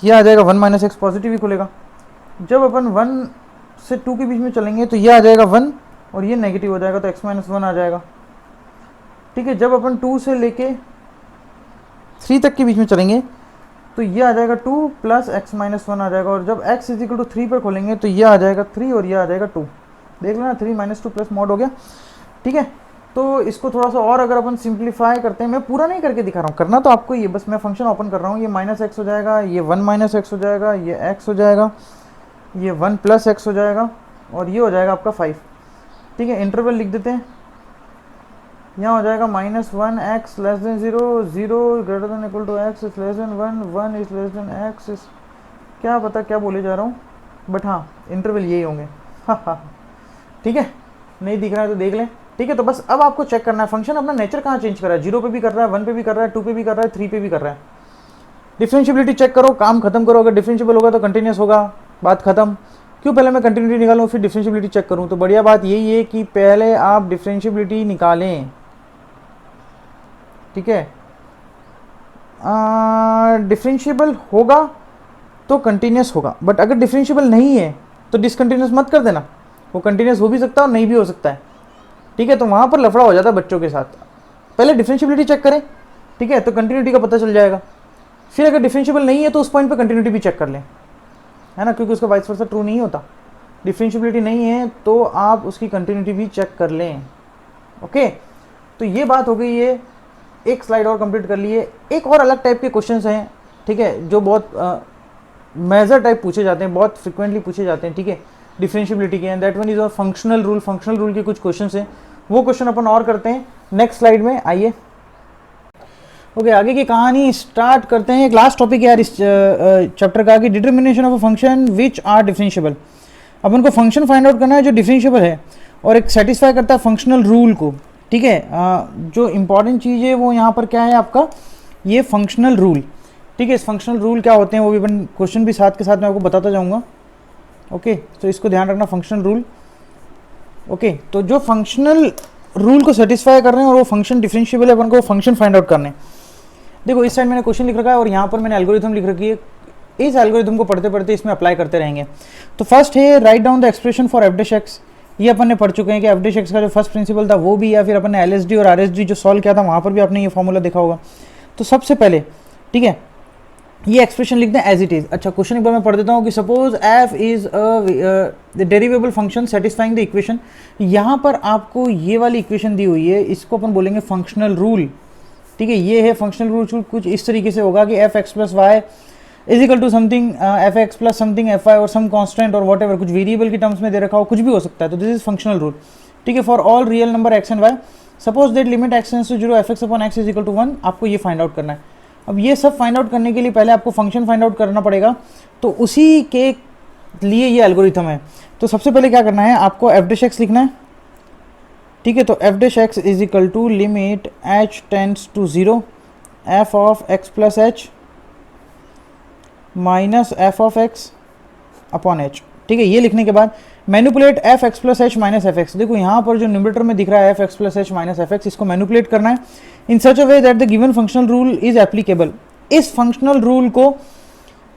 ये आ जाएगा 1 - x, पॉजिटिव ही खुलेगा। जब अपन 1 से 2 के बीच में चलेंगे तो ये आ जाएगा 1 और ये नेगेटिव हो जाएगा, तो x - 1 आ जाएगा, ठीक है। जब अपन 2 से लेके 3 तक के बीच में चलेंगे तो ये आ जाएगा 2 + x - 1 आ जाएगा, और जब x = 3 पर खोलेंगे तो ये आ जाएगा 3 और ये आ जाएगा 2, देख लेना 3 - 2 प्लस मॉड हो गया, ठीक है। तो इसको थोड़ा सा और अगर अपन सिंप्लीफाई करते हैं, मैं पूरा नहीं करके दिखा रहा हूँ, करना तो आपको ये, बस मैं फंक्शन ओपन कर रहा हूँ। ये -x हो जाएगा, ये 1 - x हो जाएगा, ये x हो जाएगा, ये 1 + x हो जाएगा, और ये हो जाएगा आपका 5, ठीक है। इंटरवल लिख देते हैं, यहाँ हो जाएगा -1 x < 0, 0 > x < 1, 1 < x, क्या पता क्या बोले जा रहा हूँ, बट हाँ इंटरवल यही होंगे, हाँ, ठीक है। नहीं दिख रहा है तो देख लें, ठीक है। तो बस अब आपको चेक करना है फंक्शन अपना नेचर कहाँ चेंज कर रहा है, 0 पे भी कर रहा है, 1 पे भी कर रहा है, 2 पे भी कर रहा है, 3 पे भी कर रहा है। डिफरेंशियबिलिटी चेक करो, काम खत्म करो, अगर डिफरेंशिएबल होगा तो कंटिन्यूस होगा, बात खत्म। क्यों पहले मैं कंटिन्यूटी निकालूँ फिर डिफरेंशिएबिलिटी चेक करूँ, तो बढ़िया बात यही है कि पहले आप डिफरेंशिएबिलिटी निकालें, ठीक है। डिफरेंशिएबल होगा तो कंटिन्यूस होगा, बट अगर डिफरेंशिएबल नहीं है तो डिसकंटिन्यूस मत कर देना, वो कंटिन्यूस हो भी सकता है और नहीं भी हो सकता है, ठीक है। तो वहाँ पर लफड़ा हो जाता है बच्चों के साथ, पहले डिफरेंशिएबिलिटी चेक करें, ठीक है, तो कंटिन्यूटी का पता चल जाएगा। फिर अगर डिफरेंशिएबल नहीं है तो उस पॉइंट पर कंटिन्यूटी भी चेक कर लें, है ना, क्योंकि उसका वाइस वर्सा ट्रू नहीं होता। डिफरेंशिएबिलिटी नहीं है तो आप उसकी कंटिन्यूटी भी चेक कर लें, ओके। तो ये बात हो गई है, एक स्लाइड और कंप्लीट कर लिए। एक और अलग टाइप के क्वेश्चंस हैं, ठीक है, जो बहुत मेजर टाइप पूछे जाते हैं, बहुत फ्रिक्वेंटली पूछे जाते हैं, ठीक है, डिफरेंशिएबिलिटी के, एंड दैट वन इज और फंक्शनल रूल। फंक्शनल रूल के कुछ क्वेश्चंस हैं, वो क्वेश्चन अपन और करते हैं नेक्स्ट स्लाइड में, आइए। ओके, आगे की कहानी स्टार्ट करते हैं। एक लास्ट टॉपिक यार इस चैप्टर का, कि determination of a function which are differentiable. अपन को फंक्शन फाइंड आउट करना है जो डिफरेंशिएबल है और एक सेटिस्फाई करता है फंक्शनल रूल को, ठीक है। जो इंपॉर्टेंट चीज़ है वो यहाँ पर क्या है आपका, ये फंक्शनल रूल, ठीक है। इस फंक्शनल रूल क्या होते हैं वो भी अपन क्वेश्चन भी साथ के साथ मैं आपको बताता जाऊँगा, ओके। तो इसको ध्यान रखना, फंक्शनल रूल, ओके। तो जो फंक्शनल रूल को सेटिस्फाई कर रहे हैं और वो फंक्शन डिफरेंशिएबल है, अपन को फंक्शन फाइंड आउट करने। देखो इस साइड मैंने क्वेश्चन लिख रखा है और यहाँ पर मैंने एल्गोरिथम लिख रखी है, इस एल्गोरिथम को पढ़ते पढ़ते इसमें अप्लाई करते रहेंगे। तो फर्स्ट है write down the expression for F dash x. ये अपन ने पढ़ चुके हैं कि एफ डैश एक्स का जो फर्स्ट प्रिंसिपल था वो भी, या फिर अपन ने एलएसडी और आरएसडी जो सॉल्व किया था वहाँ पर भी आपने ये फॉर्मूला देखा होगा। तो सबसे पहले, ठीक है, ये एक्सप्रेशन लिख दें एज इट इज। अच्छा, क्वेश्चन एक बार मैं पढ़ देता हूँ कि suppose f is the derivable function satisfying the equation. यहाँ पर आपको ये वाली इक्वेशन दी हुई है, इसको अपन बोलेंगे फंक्शनल रूल, ठीक है। ये है फंक्शनल रूल, कुछ इस तरीके से होगा कि f x plus y is equal to something f x plus something f y और सम कॉन्स्टेंट और वॉट एवर, कुछ वेरिएबल की टर्म्स में दे रखा हो, कुछ भी हो सकता है। तो दिस इज फंक्शनल रूल, ठीक है, for all real number x and y. Suppose that limit x tends to 0 f x upon x is equal to 1। आपको ये फाइंड आउट करना है। अब ये सब फाइंड आउट करने के लिए पहले आपको फंक्शन फाइंड आउट करना पड़ेगा, तो उसी के लिए ये एल्गोरिथम है। तो सबसे पहले क्या करना है, आपको एफ डैश एक्स लिखना है, ठीक है। तो f dash x is equal to limit h tends to 0 f of x plus h minus f of x upon h, ठीक है। ये लिखने के बाद manipulate f x plus h minus f x. देखो यहाँ पर जो न्यूमरेटर में दिख रहा है f x plus h minus f x, इसको मैनिपुलेट करना है in such a way that the given functional rule is applicable. इस फंक्शनल रूल को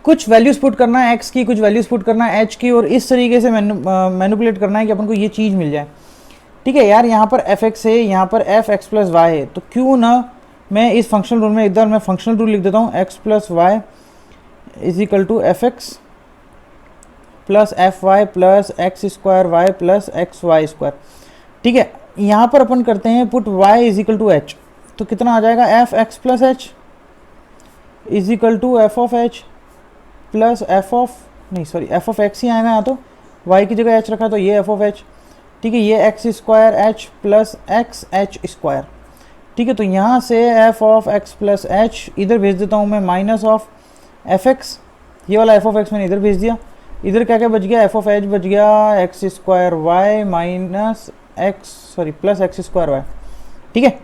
कुछ वैल्यूज पुट करना है, एक्स की कुछ वैल्यूज पुट करना है, एच की, और इस तरीके से मैनिपुलेट करना है कि अपन को ये चीज़ मिल जाए, ठीक है। यार यहाँ पर एफ एक्स है, यहाँ पर एफ एक्स प्लस वाई है, तो क्यों ना मैं इस फंक्शनल रूल में इधर मैं फंक्शनल रूल लिख देता हूँ, x plus y is equal to f x plus f y plus x square y plus x y square. ठीक है, यहाँ पर अपन करते हैं put y is equal to h, तो कितना आ जाएगा f x plus h is equal to f of h plus f of x ही आएगा यहाँ, तो y की जगह h रखा तो ये एफ ऑफ एच। ठीक है, ये x square h plus x h square. ठीक है, तो यहाँ से F of x plus H इधर भेज देता हूँ मैं माइनस ऑफ एफ एक्स, ये वाला एफ ऑफ एक्स मैंने इधर भेज दिया। इधर क्या क्या बच गया, एफ ऑफ एच बच गया x square y minus plus x square y. ठीक है,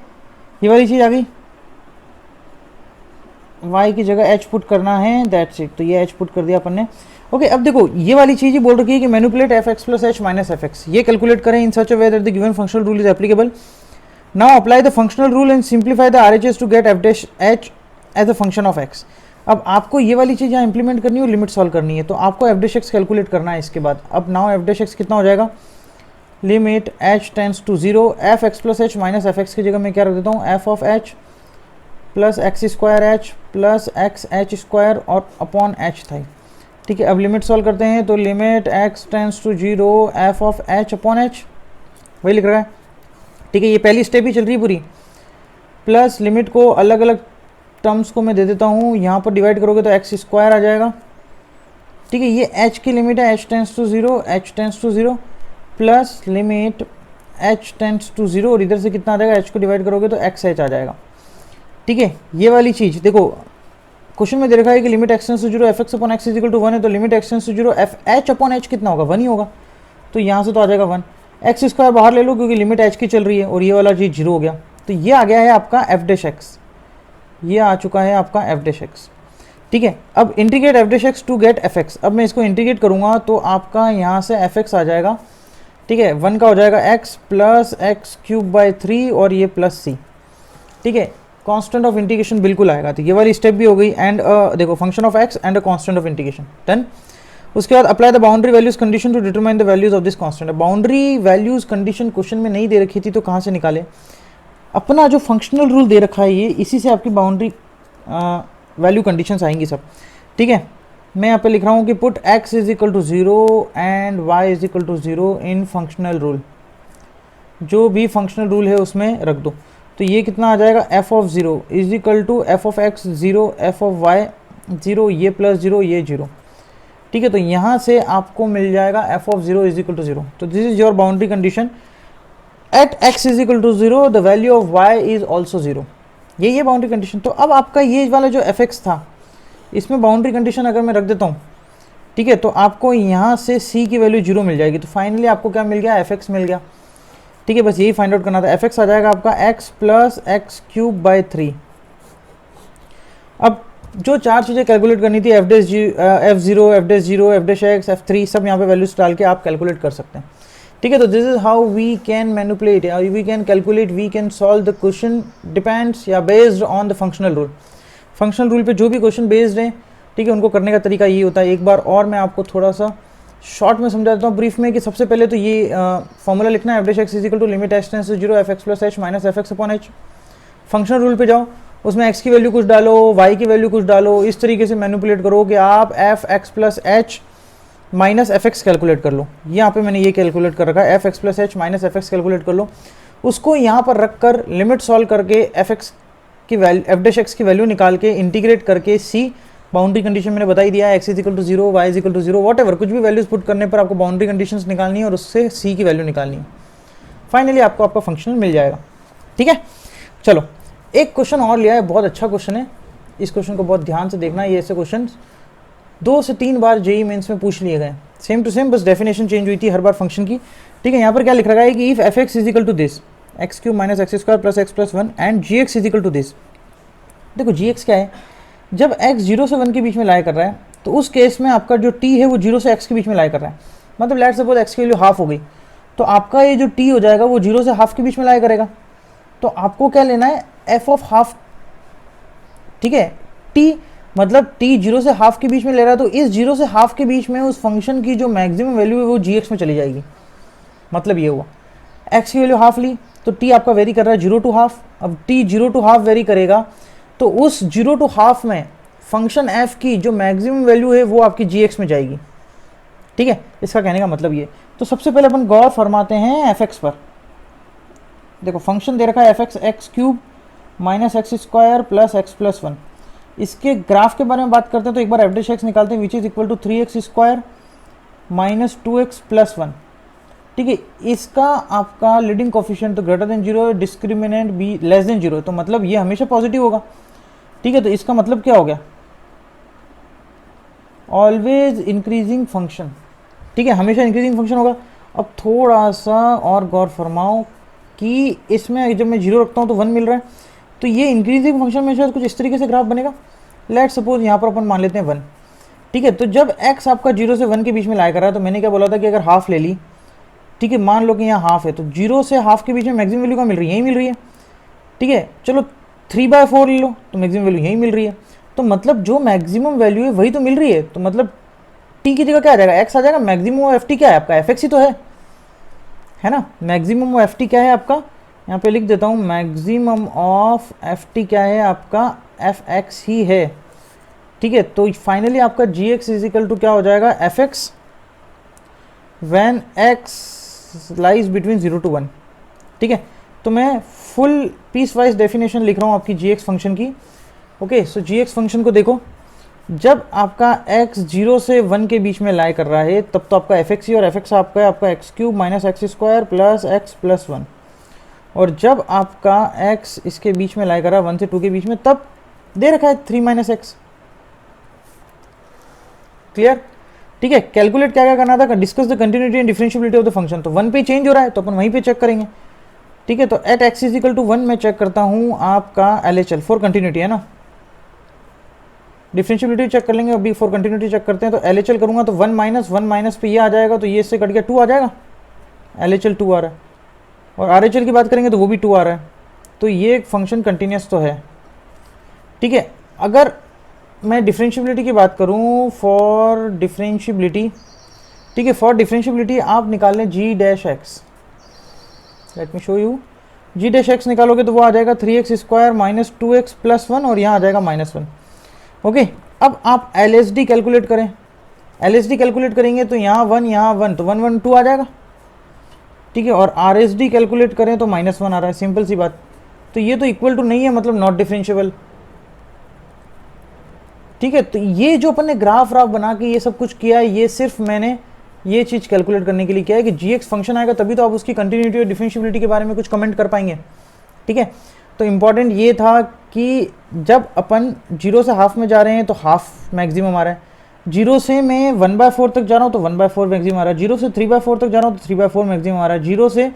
ये वाली चीज़ आ गई, y की जगह h पुट करना है, दैट्स इट। तो ये h पुट कर दिया अपन ने। ओके, अब देखो ये वाली चीज़ ही बोल रखी है कि manipulate f x plus h minus f x, ये कैलकुलेट करें in such a way that the given functional rule is applicable. Now apply the functional rule and simplify the R H S to get f dash h as a function of x. अब आपको ये वाली चीज़ यहाँ implement करनी है और limit solve करनी है, तो आपको एफ डैश एक्स कैलकुलेट करना है इसके बाद। अब नाउ एफ डैश एक्स कितना हो जाएगा, limit h tends to 0 f x plus h minus f x की जगह मैं क्या रख देता हूँ, f of h plus x square h plus x h square और अपॉन एच था। ठीक है, अब लिमिट सॉल्व करते हैं, तो limit x tends to 0 f of h upon h, वही लिख रहा है। ठीक है, ये पहली स्टेप ही चल रही है पूरी, प्लस लिमिट को अलग अलग टर्म्स को मैं दे देता हूँ, यहाँ पर डिवाइड करोगे तो एक्स स्क्वायर आ जाएगा। ठीक है, ये h की लिमिट है h tends to 0 h tends to 0 plus limit h tends to 0 और इधर से कितना आ जाएगा, h को डिवाइड करोगे तो एक्स एच आ जाएगा। ठीक है, ये वाली चीज़ देखो क्वेश्चन में दे रखा है कि limit x tends to 0 f x upon x is equal to 1 है, तो limit x tends to 0 f h upon h कितना होगा, 1 ही होगा। तो यहाँ से तो आ जाएगा 1, एक्स स्क्वायर बाहर ले लो क्योंकि लिमिट h की चल रही है और ये वाला चीज़ 0 हो गया। तो ये आ गया है आपका एफ डैश एक्स, ये आ चुका है आपका एफ डैश एक्स। ठीक है, अब integrate f dash x to get f x. अब मैं इसको इंटीग्रेट करूँगा तो आपका यहाँ से एफ एक्स आ जाएगा। ठीक है, 1 का हो जाएगा x plus x cube by 3 और ये प्लस सी। ठीक है, कांस्टेंट ऑफ इंटीग्रेशन बिल्कुल आएगा, तो ये वाली स्टेप भी हो गई। एंड देखो function of x and a constant of integration done. उसके बाद apply the boundary values condition to determine the values of this constant. Boundary values condition question में नहीं दे रखी थी तो कहाँ से निकाले, अपना जो फंक्शनल रूल दे रखा है ये, इसी से आपकी बाउंड्री वैल्यू कंडीशंस आएंगी सब। ठीक है, मैं यहाँ पे लिख रहा हूँ कि put x is equal to 0 and y is equal to 0 in functional rule, जो भी फंक्शनल रूल है उसमें रख दो। तो ये कितना आ जाएगा, f of 0 is equal to f of x 0 f of y 0 ये प्लस 0 ये 0। ठीक है, तो यहाँ से आपको मिल जाएगा f of 0 is equal to 0। तो this is your boundary condition at x is equal to 0 the value of y is also 0। ये बाउंड्री कंडीशन। तो अब आपका ये वाला जो एफ एक्स था इसमें बाउंड्री कंडीशन अगर मैं रख देता हूँ, ठीक है, तो आपको यहाँ से c की वैल्यू 0 मिल जाएगी। तो फाइनली आपको क्या मिल गया, एफ एक्स मिल गया। ठीक है, बस यही फाइंड आउट करना था। एफ एक्स आ जाएगा आपका x plus x cube by 3। अब जो चार चीज़ें कैलकुलेट करनी थी, F dash F0 F dash 0 F dash x F3 सब यहाँ पे वैल्यूज डाल के आप कैलकुलेट कर सकते हैं। ठीक है, तो this is how we can manipulate, we can calculate, we can solve the question depends या based on the functional rule. Functional rule पे जो भी क्वेश्चन बेस्ड हैं, ठीक है, उनको करने का तरीका ये होता है। एक बार और मैं आपको थोड़ा सा शॉर्ट में समझा देता हूँ ब्रीफ में, कि सबसे पहले तो ये फॉर्मूला लिखना है, f dash x is equal to limit h tends to 0 f x plus h minus f x upon h. Functional rule पे जाओ, उसमें x की वैल्यू कुछ डालो, y की वैल्यू कुछ डालो, इस तरीके से मैनिपुलेट करो कि आप F x plus h minus f x calculate कर लो। यहाँ पे मैंने ये कैलकुलेट कर रखा है, f x plus h minus f x calculate कर लो। उसको यहाँ पर रख कर लिमिट सॉल्व करके एफ एक्स की वैल्यू, एफ डैश एक्स की वैल्यू निकाल के इंटीग्रेट करके सी, बाउंड्री कंडीशन मैंने बता ही दिया है, x is equal to 0 y is equal to 0 whatever, कुछ भी वैल्यूज पुट करने पर आपको बाउंड्री कंडीशंस निकालनी है और उससे सी की वैल्यू निकालनी है। फाइनली आपको आपका फंक्शनल मिल जाएगा। ठीक है, चलो एक क्वेश्चन और लिया है, बहुत अच्छा क्वेश्चन है, इस क्वेश्चन को बहुत ध्यान से देखना। ये ऐसे क्वेश्चन 2 से 3 बार जेईई मेंस में पूछ लिए गए, सेम टू सेम, बस डेफिनेशन चेंज हुई थी हर बार फंक्शन की। ठीक है, यहाँ पर क्या लिख रखा है कि if f x is equal to this x cube minus x square plus x plus 1 and g x is equal to this. देखो जी एक्स क्या है, जब x 0 से 1 के बीच में लाई कर रहा है तो उस केस में आपका जो t है वो 0 से x के बीच में लाई कर रहा है, मतलब लेट्स सपोज x की वैल्यू हाफ हो गई, तो आपका ये जो t हो जाएगा वो 0 से हाफ के बीच में लाई करेगा। तो आपको क्या लेना है, f ऑफ हाफ। ठीक है, t मतलब t 0 से हाफ के बीच में ले रहा है, तो इस 0 से हाफ के बीच में उस फंक्शन की जो मैक्सिमम वैल्यू है वो gx में चली जाएगी। मतलब ये हुआ x की वैल्यू हाफ ली तो t आपका वेरी कर रहा है 0 टू हाफ। अब t 0 टू हाफ वेरी करेगा तो उस 0 टू हाफ में फंक्शन f की जो मैक्सिमम वैल्यू है वो आपकी gx में जाएगी। ठीक है, इसका कहने का मतलब ये। तो सबसे पहले अपन गौर फरमाते हैं एफ एक्स पर। देखो फंक्शन दे रखा है f x x cube minus x square plus x plus one. इसके ग्राफ के बारे में बात करते हैं तो एक बार एफ डैश एक्स निकालते हैं, which is equal to 3x square minus 2x plus one. ठीक है, इसका आपका लीडिंग कोफिशिएंट तो greater than zero, discriminant b less than zero, तो मतलब ये हमेशा पॉजिटिव होगा। ठीक है, तो इसका मतलब क्या हो गया, ऑलवेज इंक्रीजिंग फंक्शन। ठीक है, हमेशा इंक्रीजिंग फंक्शन होगा। अब थोड़ा सा और गौर फरमाओ कि इसमें जब मैं जीरो रखता हूँ तो वन मिल रहा है, तो ये इंक्रीजिंग फंक्शन में शायद कुछ इस तरीके से ग्राफ बनेगा। लेट सपोज यहाँ पर अपन मान लेते हैं वन। ठीक है, तो जब x आपका जीरो से वन के बीच में लाया कर रहा है, तो मैंने क्या बोला था कि अगर हाफ ले ली, ठीक है, मान लो कि यहाँ हाफ है, तो जीरो से हाफ के बीच में मैक्सिमम वैल्यू क्या मिल रही है, यही मिल रही है। ठीक है, चलो 3/4 ले लो तो मैक्सिमम वैल्यू यही मिल रही है। तो मतलब जो मैक्सिमम वैल्यू है वही तो मिल रही है, तो मतलब t की जगह क्या आ जाएगा, x आ जाएगा। मैक्सिमम ऑफ ft क्या है आपका, fx ही तो है ना। मैक्सिमम ऑफ ft क्या है आपका, यहाँ पे लिख देता हूँ, मैक्सिमम ऑफ ft क्या है आपका, fx ही है। ठीक है, तो फाइनली आपका gx इज इक्वल टू क्या हो जाएगा, fx when x lies between 0 to 1। ठीक है, तो मैं फुल पीस वाइज डेफिनेशन लिख रहा हूँ आपकी gx फंक्शन की। ओके, सो gx फंक्शन को देखो, जब आपका x 0 से 1 के बीच में लाई कर रहा है तब तो आपका fx ही, और fx आपका है आपका x cube minus x square plus x plus one. और जब आपका x इसके बीच में लाई कर रहा है 1 से 2 के बीच में, तब दे रखा है 3 माइनस एक्स। क्लियर। ठीक है, कैलकुलेट क्या क्या करना था, discuss the continuity and differentiability of the function. तो 1 पे चेंज हो रहा है तो अपन वहीं पे चेक करेंगे। ठीक है, तो at x is equal to 1 मैं चेक करता हूँ आपका LHL फॉर कंटिन्यूटी, है ना। डिफरेंशिएबिलिटी चेक कर लेंगे, अभी फॉर कंटिन्यूटी चेक करते हैं। तो LHL करूंगा तो 1 माइनस पे ये आ जाएगा, तो ये इससे कट गया 2 आ जाएगा, LHL 2 आ रहा है। और RHL की बात करेंगे तो वो भी 2 आ रहा है, तो ये फंक्शन कंटिन्यूस तो है। ठीक है, अगर मैं डिफरेंशिएबिलिटी की बात करूं, फॉर डिफरेंशिएबिलिटी, ठीक है, फॉर डिफरेंशिएबिलिटी आप निकाल लें g dash x. Let me show you, g dash x निकालोगे तो वो आ जाएगा 3x square minus 2x plus one, और यहाँ आ जाएगा -1। ओके, अब आप LSD कैलकुलेट करें। LSD कैलकुलेट करेंगे तो यहाँ 1 तो 1 1 2 आ जाएगा। ठीक है, और RSD कैलकुलेट करें तो -1 आ रहा है, सिंपल सी बात। तो ये तो इक्वल टू नहीं है, मतलब नॉट डिफरेंशिएबल। ठीक है, तो ये जो अपन ने ग्राफ बना के ये सब कुछ किया है, ये सिर्फ मैंने ये चीज़ कैलकुलेट करने के लिए किया है कि gx फंक्शन आएगा तभी तो आप उसकी कंटिन्यूटी और डिफरेंशिएबिलिटी के बारे में कुछ कमेंट कर पाएंगे। ठीक है, तो इम्पॉर्टेंट ये था कि जब अपन 0 से हाफ में जा रहे हैं तो हाफ मैक्सिमम आ रहा है, 0 से मैं 1/4 तक जा रहा हूँ तो 1/4 मैक्सिमम आ रहा है, 0 से 3/4 तक जा रहा हूँ तो 3/4 मैक्सिमम आ रहा है, 0 से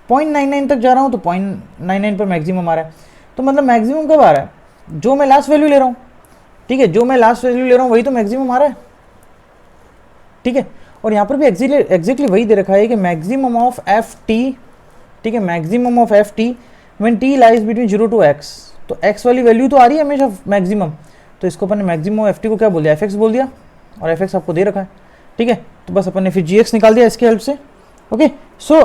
0.99 तक जा रहा हूँ तो 0.99 पर मैक्सिमम आ रहा है। तो मतलब मैक्सिमम कब आ रहा है, जो मैं लास्ट वैल्यू ले रहा हूँ। ठीक है, जो मैं लास्ट वैल्यू ले रहा हूँ वही तो मैक्सिमम आ रहा है। ठीक है, और यहाँ पर भी एग्जैक्टली वही दे रखा है कि मैक्सिमम ऑफ एफ टी। ठीक है, maximum of F T when T lies between 0 to x, तो x वाली वैल्यू तो आ रही है हमेशा मैक्सिमम, तो इसको अपन ने मैक्सिमम ऑफ एफ टी को क्या बोल दिया, fx बोल दिया, और fx आपको दे रखा है। ठीक है, तो बस अपन ने फिर gx निकाल दिया इसकी हेल्प से। ओके, सो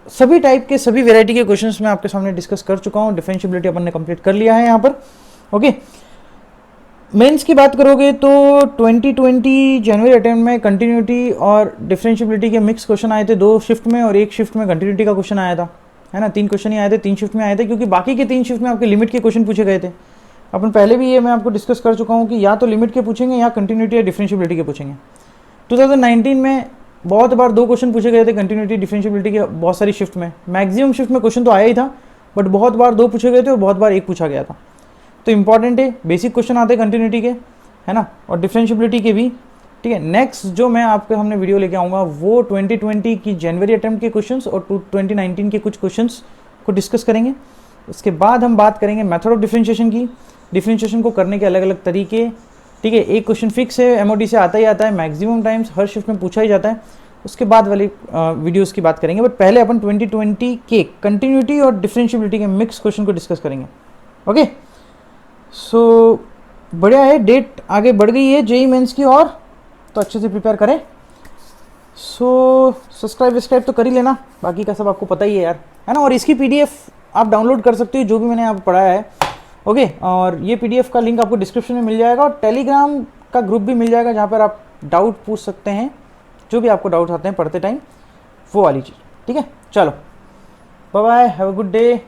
सभी टाइप के सभी वेराइटी के क्वेश्चंस मैं आपके सामने डिस्कस कर चुका हूँ। डिफरेंशिएबिलिटी अपन ने कंप्लीट कर लिया है यहाँ पर। ओके, मेंस की बात करोगे तो 2020 जनवरी अटेम्प्ट में कंटिन्यूटी और डिफरेंशिएबिलिटी के मिक्स क्वेश्चन आए थे 2 शिफ्ट में, और 1 शिफ्ट में कंटिन्यूटी का क्वेश्चन आया था, है ना। 3 क्वेश्चन ही आए थे, 3 शिफ्ट में आए थे, क्योंकि बाकी के 3 शिफ्ट में आपके लिमिट के क्वेश्चन पूछे गए थे। अपन पहले भी ये मैं आपको डिस्कस कर चुका हूँ कि या तो लिमिट के पूछेंगे या कंटिन्यूटी या डिफरेंशिएबिलिटी के पूछेंगे। 2019 में बहुत बार 2 क्वेश्चन पूछे गए थे कंटिन्यूटी डिफरेंशिएबिलिटी के, बहुत सारी शिफ्ट में। मैक्सिमम शिफ्ट में क्वेश्चन तो आया ही था, बट बहुत बार 2 पूछे गए थे और बहुत बार 1 पूछा गया था। तो इंपॉर्टेंट है, बेसिक क्वेश्चन आते हैं कंटिन्यूटी के, है ना, और डिफरेंशिएबिलिटी के भी। ठीक है, नेक्स्ट जो मैं आपके हमने वीडियो लेके आऊँगा वो 2020 की जनवरी अटेम्प्ट के क्वेश्चंस और 2019 के कुछ क्वेश्चंस को डिस्कस करेंगे। उसके बाद हम बात करेंगे मेथड ऑफ डिफरेंशिएशन की, डिफरेंशिएशन को करने के अलग अलग तरीके। ठीक है, एक क्वेश्चन फिक्स है, एमओडी से आता ही आता है, मैक्सिमम टाइम्स हर शिफ्ट में पूछा ही जाता है। उसके बाद वाली वीडियोस की बात करेंगे, बट पहले अपन 2020 के कंटिन्यूटी और डिफरेंशिएबिलिटी के मिक्स क्वेश्चन को डिस्कस करेंगे। ओके, सो बढ़िया है, डेट आगे बढ़ गई है जेईई मेंस की, और तो अच्छे से प्रिपेयर करें। सो सब्सक्राइब तो कर ही लेना, बाकी का सब आपको पता ही है यार, है ना। और इसकी पीडीएफ आप डाउनलोड कर सकते हो, जो भी मैंने यहाँ पर पढ़ाया है। ओके, और ये पीडीएफ का लिंक आपको डिस्क्रिप्शन में मिल जाएगा, और टेलीग्राम का ग्रुप भी मिल जाएगा, जहाँ पर आप डाउट पूछ सकते हैं, जो भी आपको डाउट आते हैं पढ़ते टाइम, वो वाली चीज़। ठीक है, चलो bye bye, have a good day.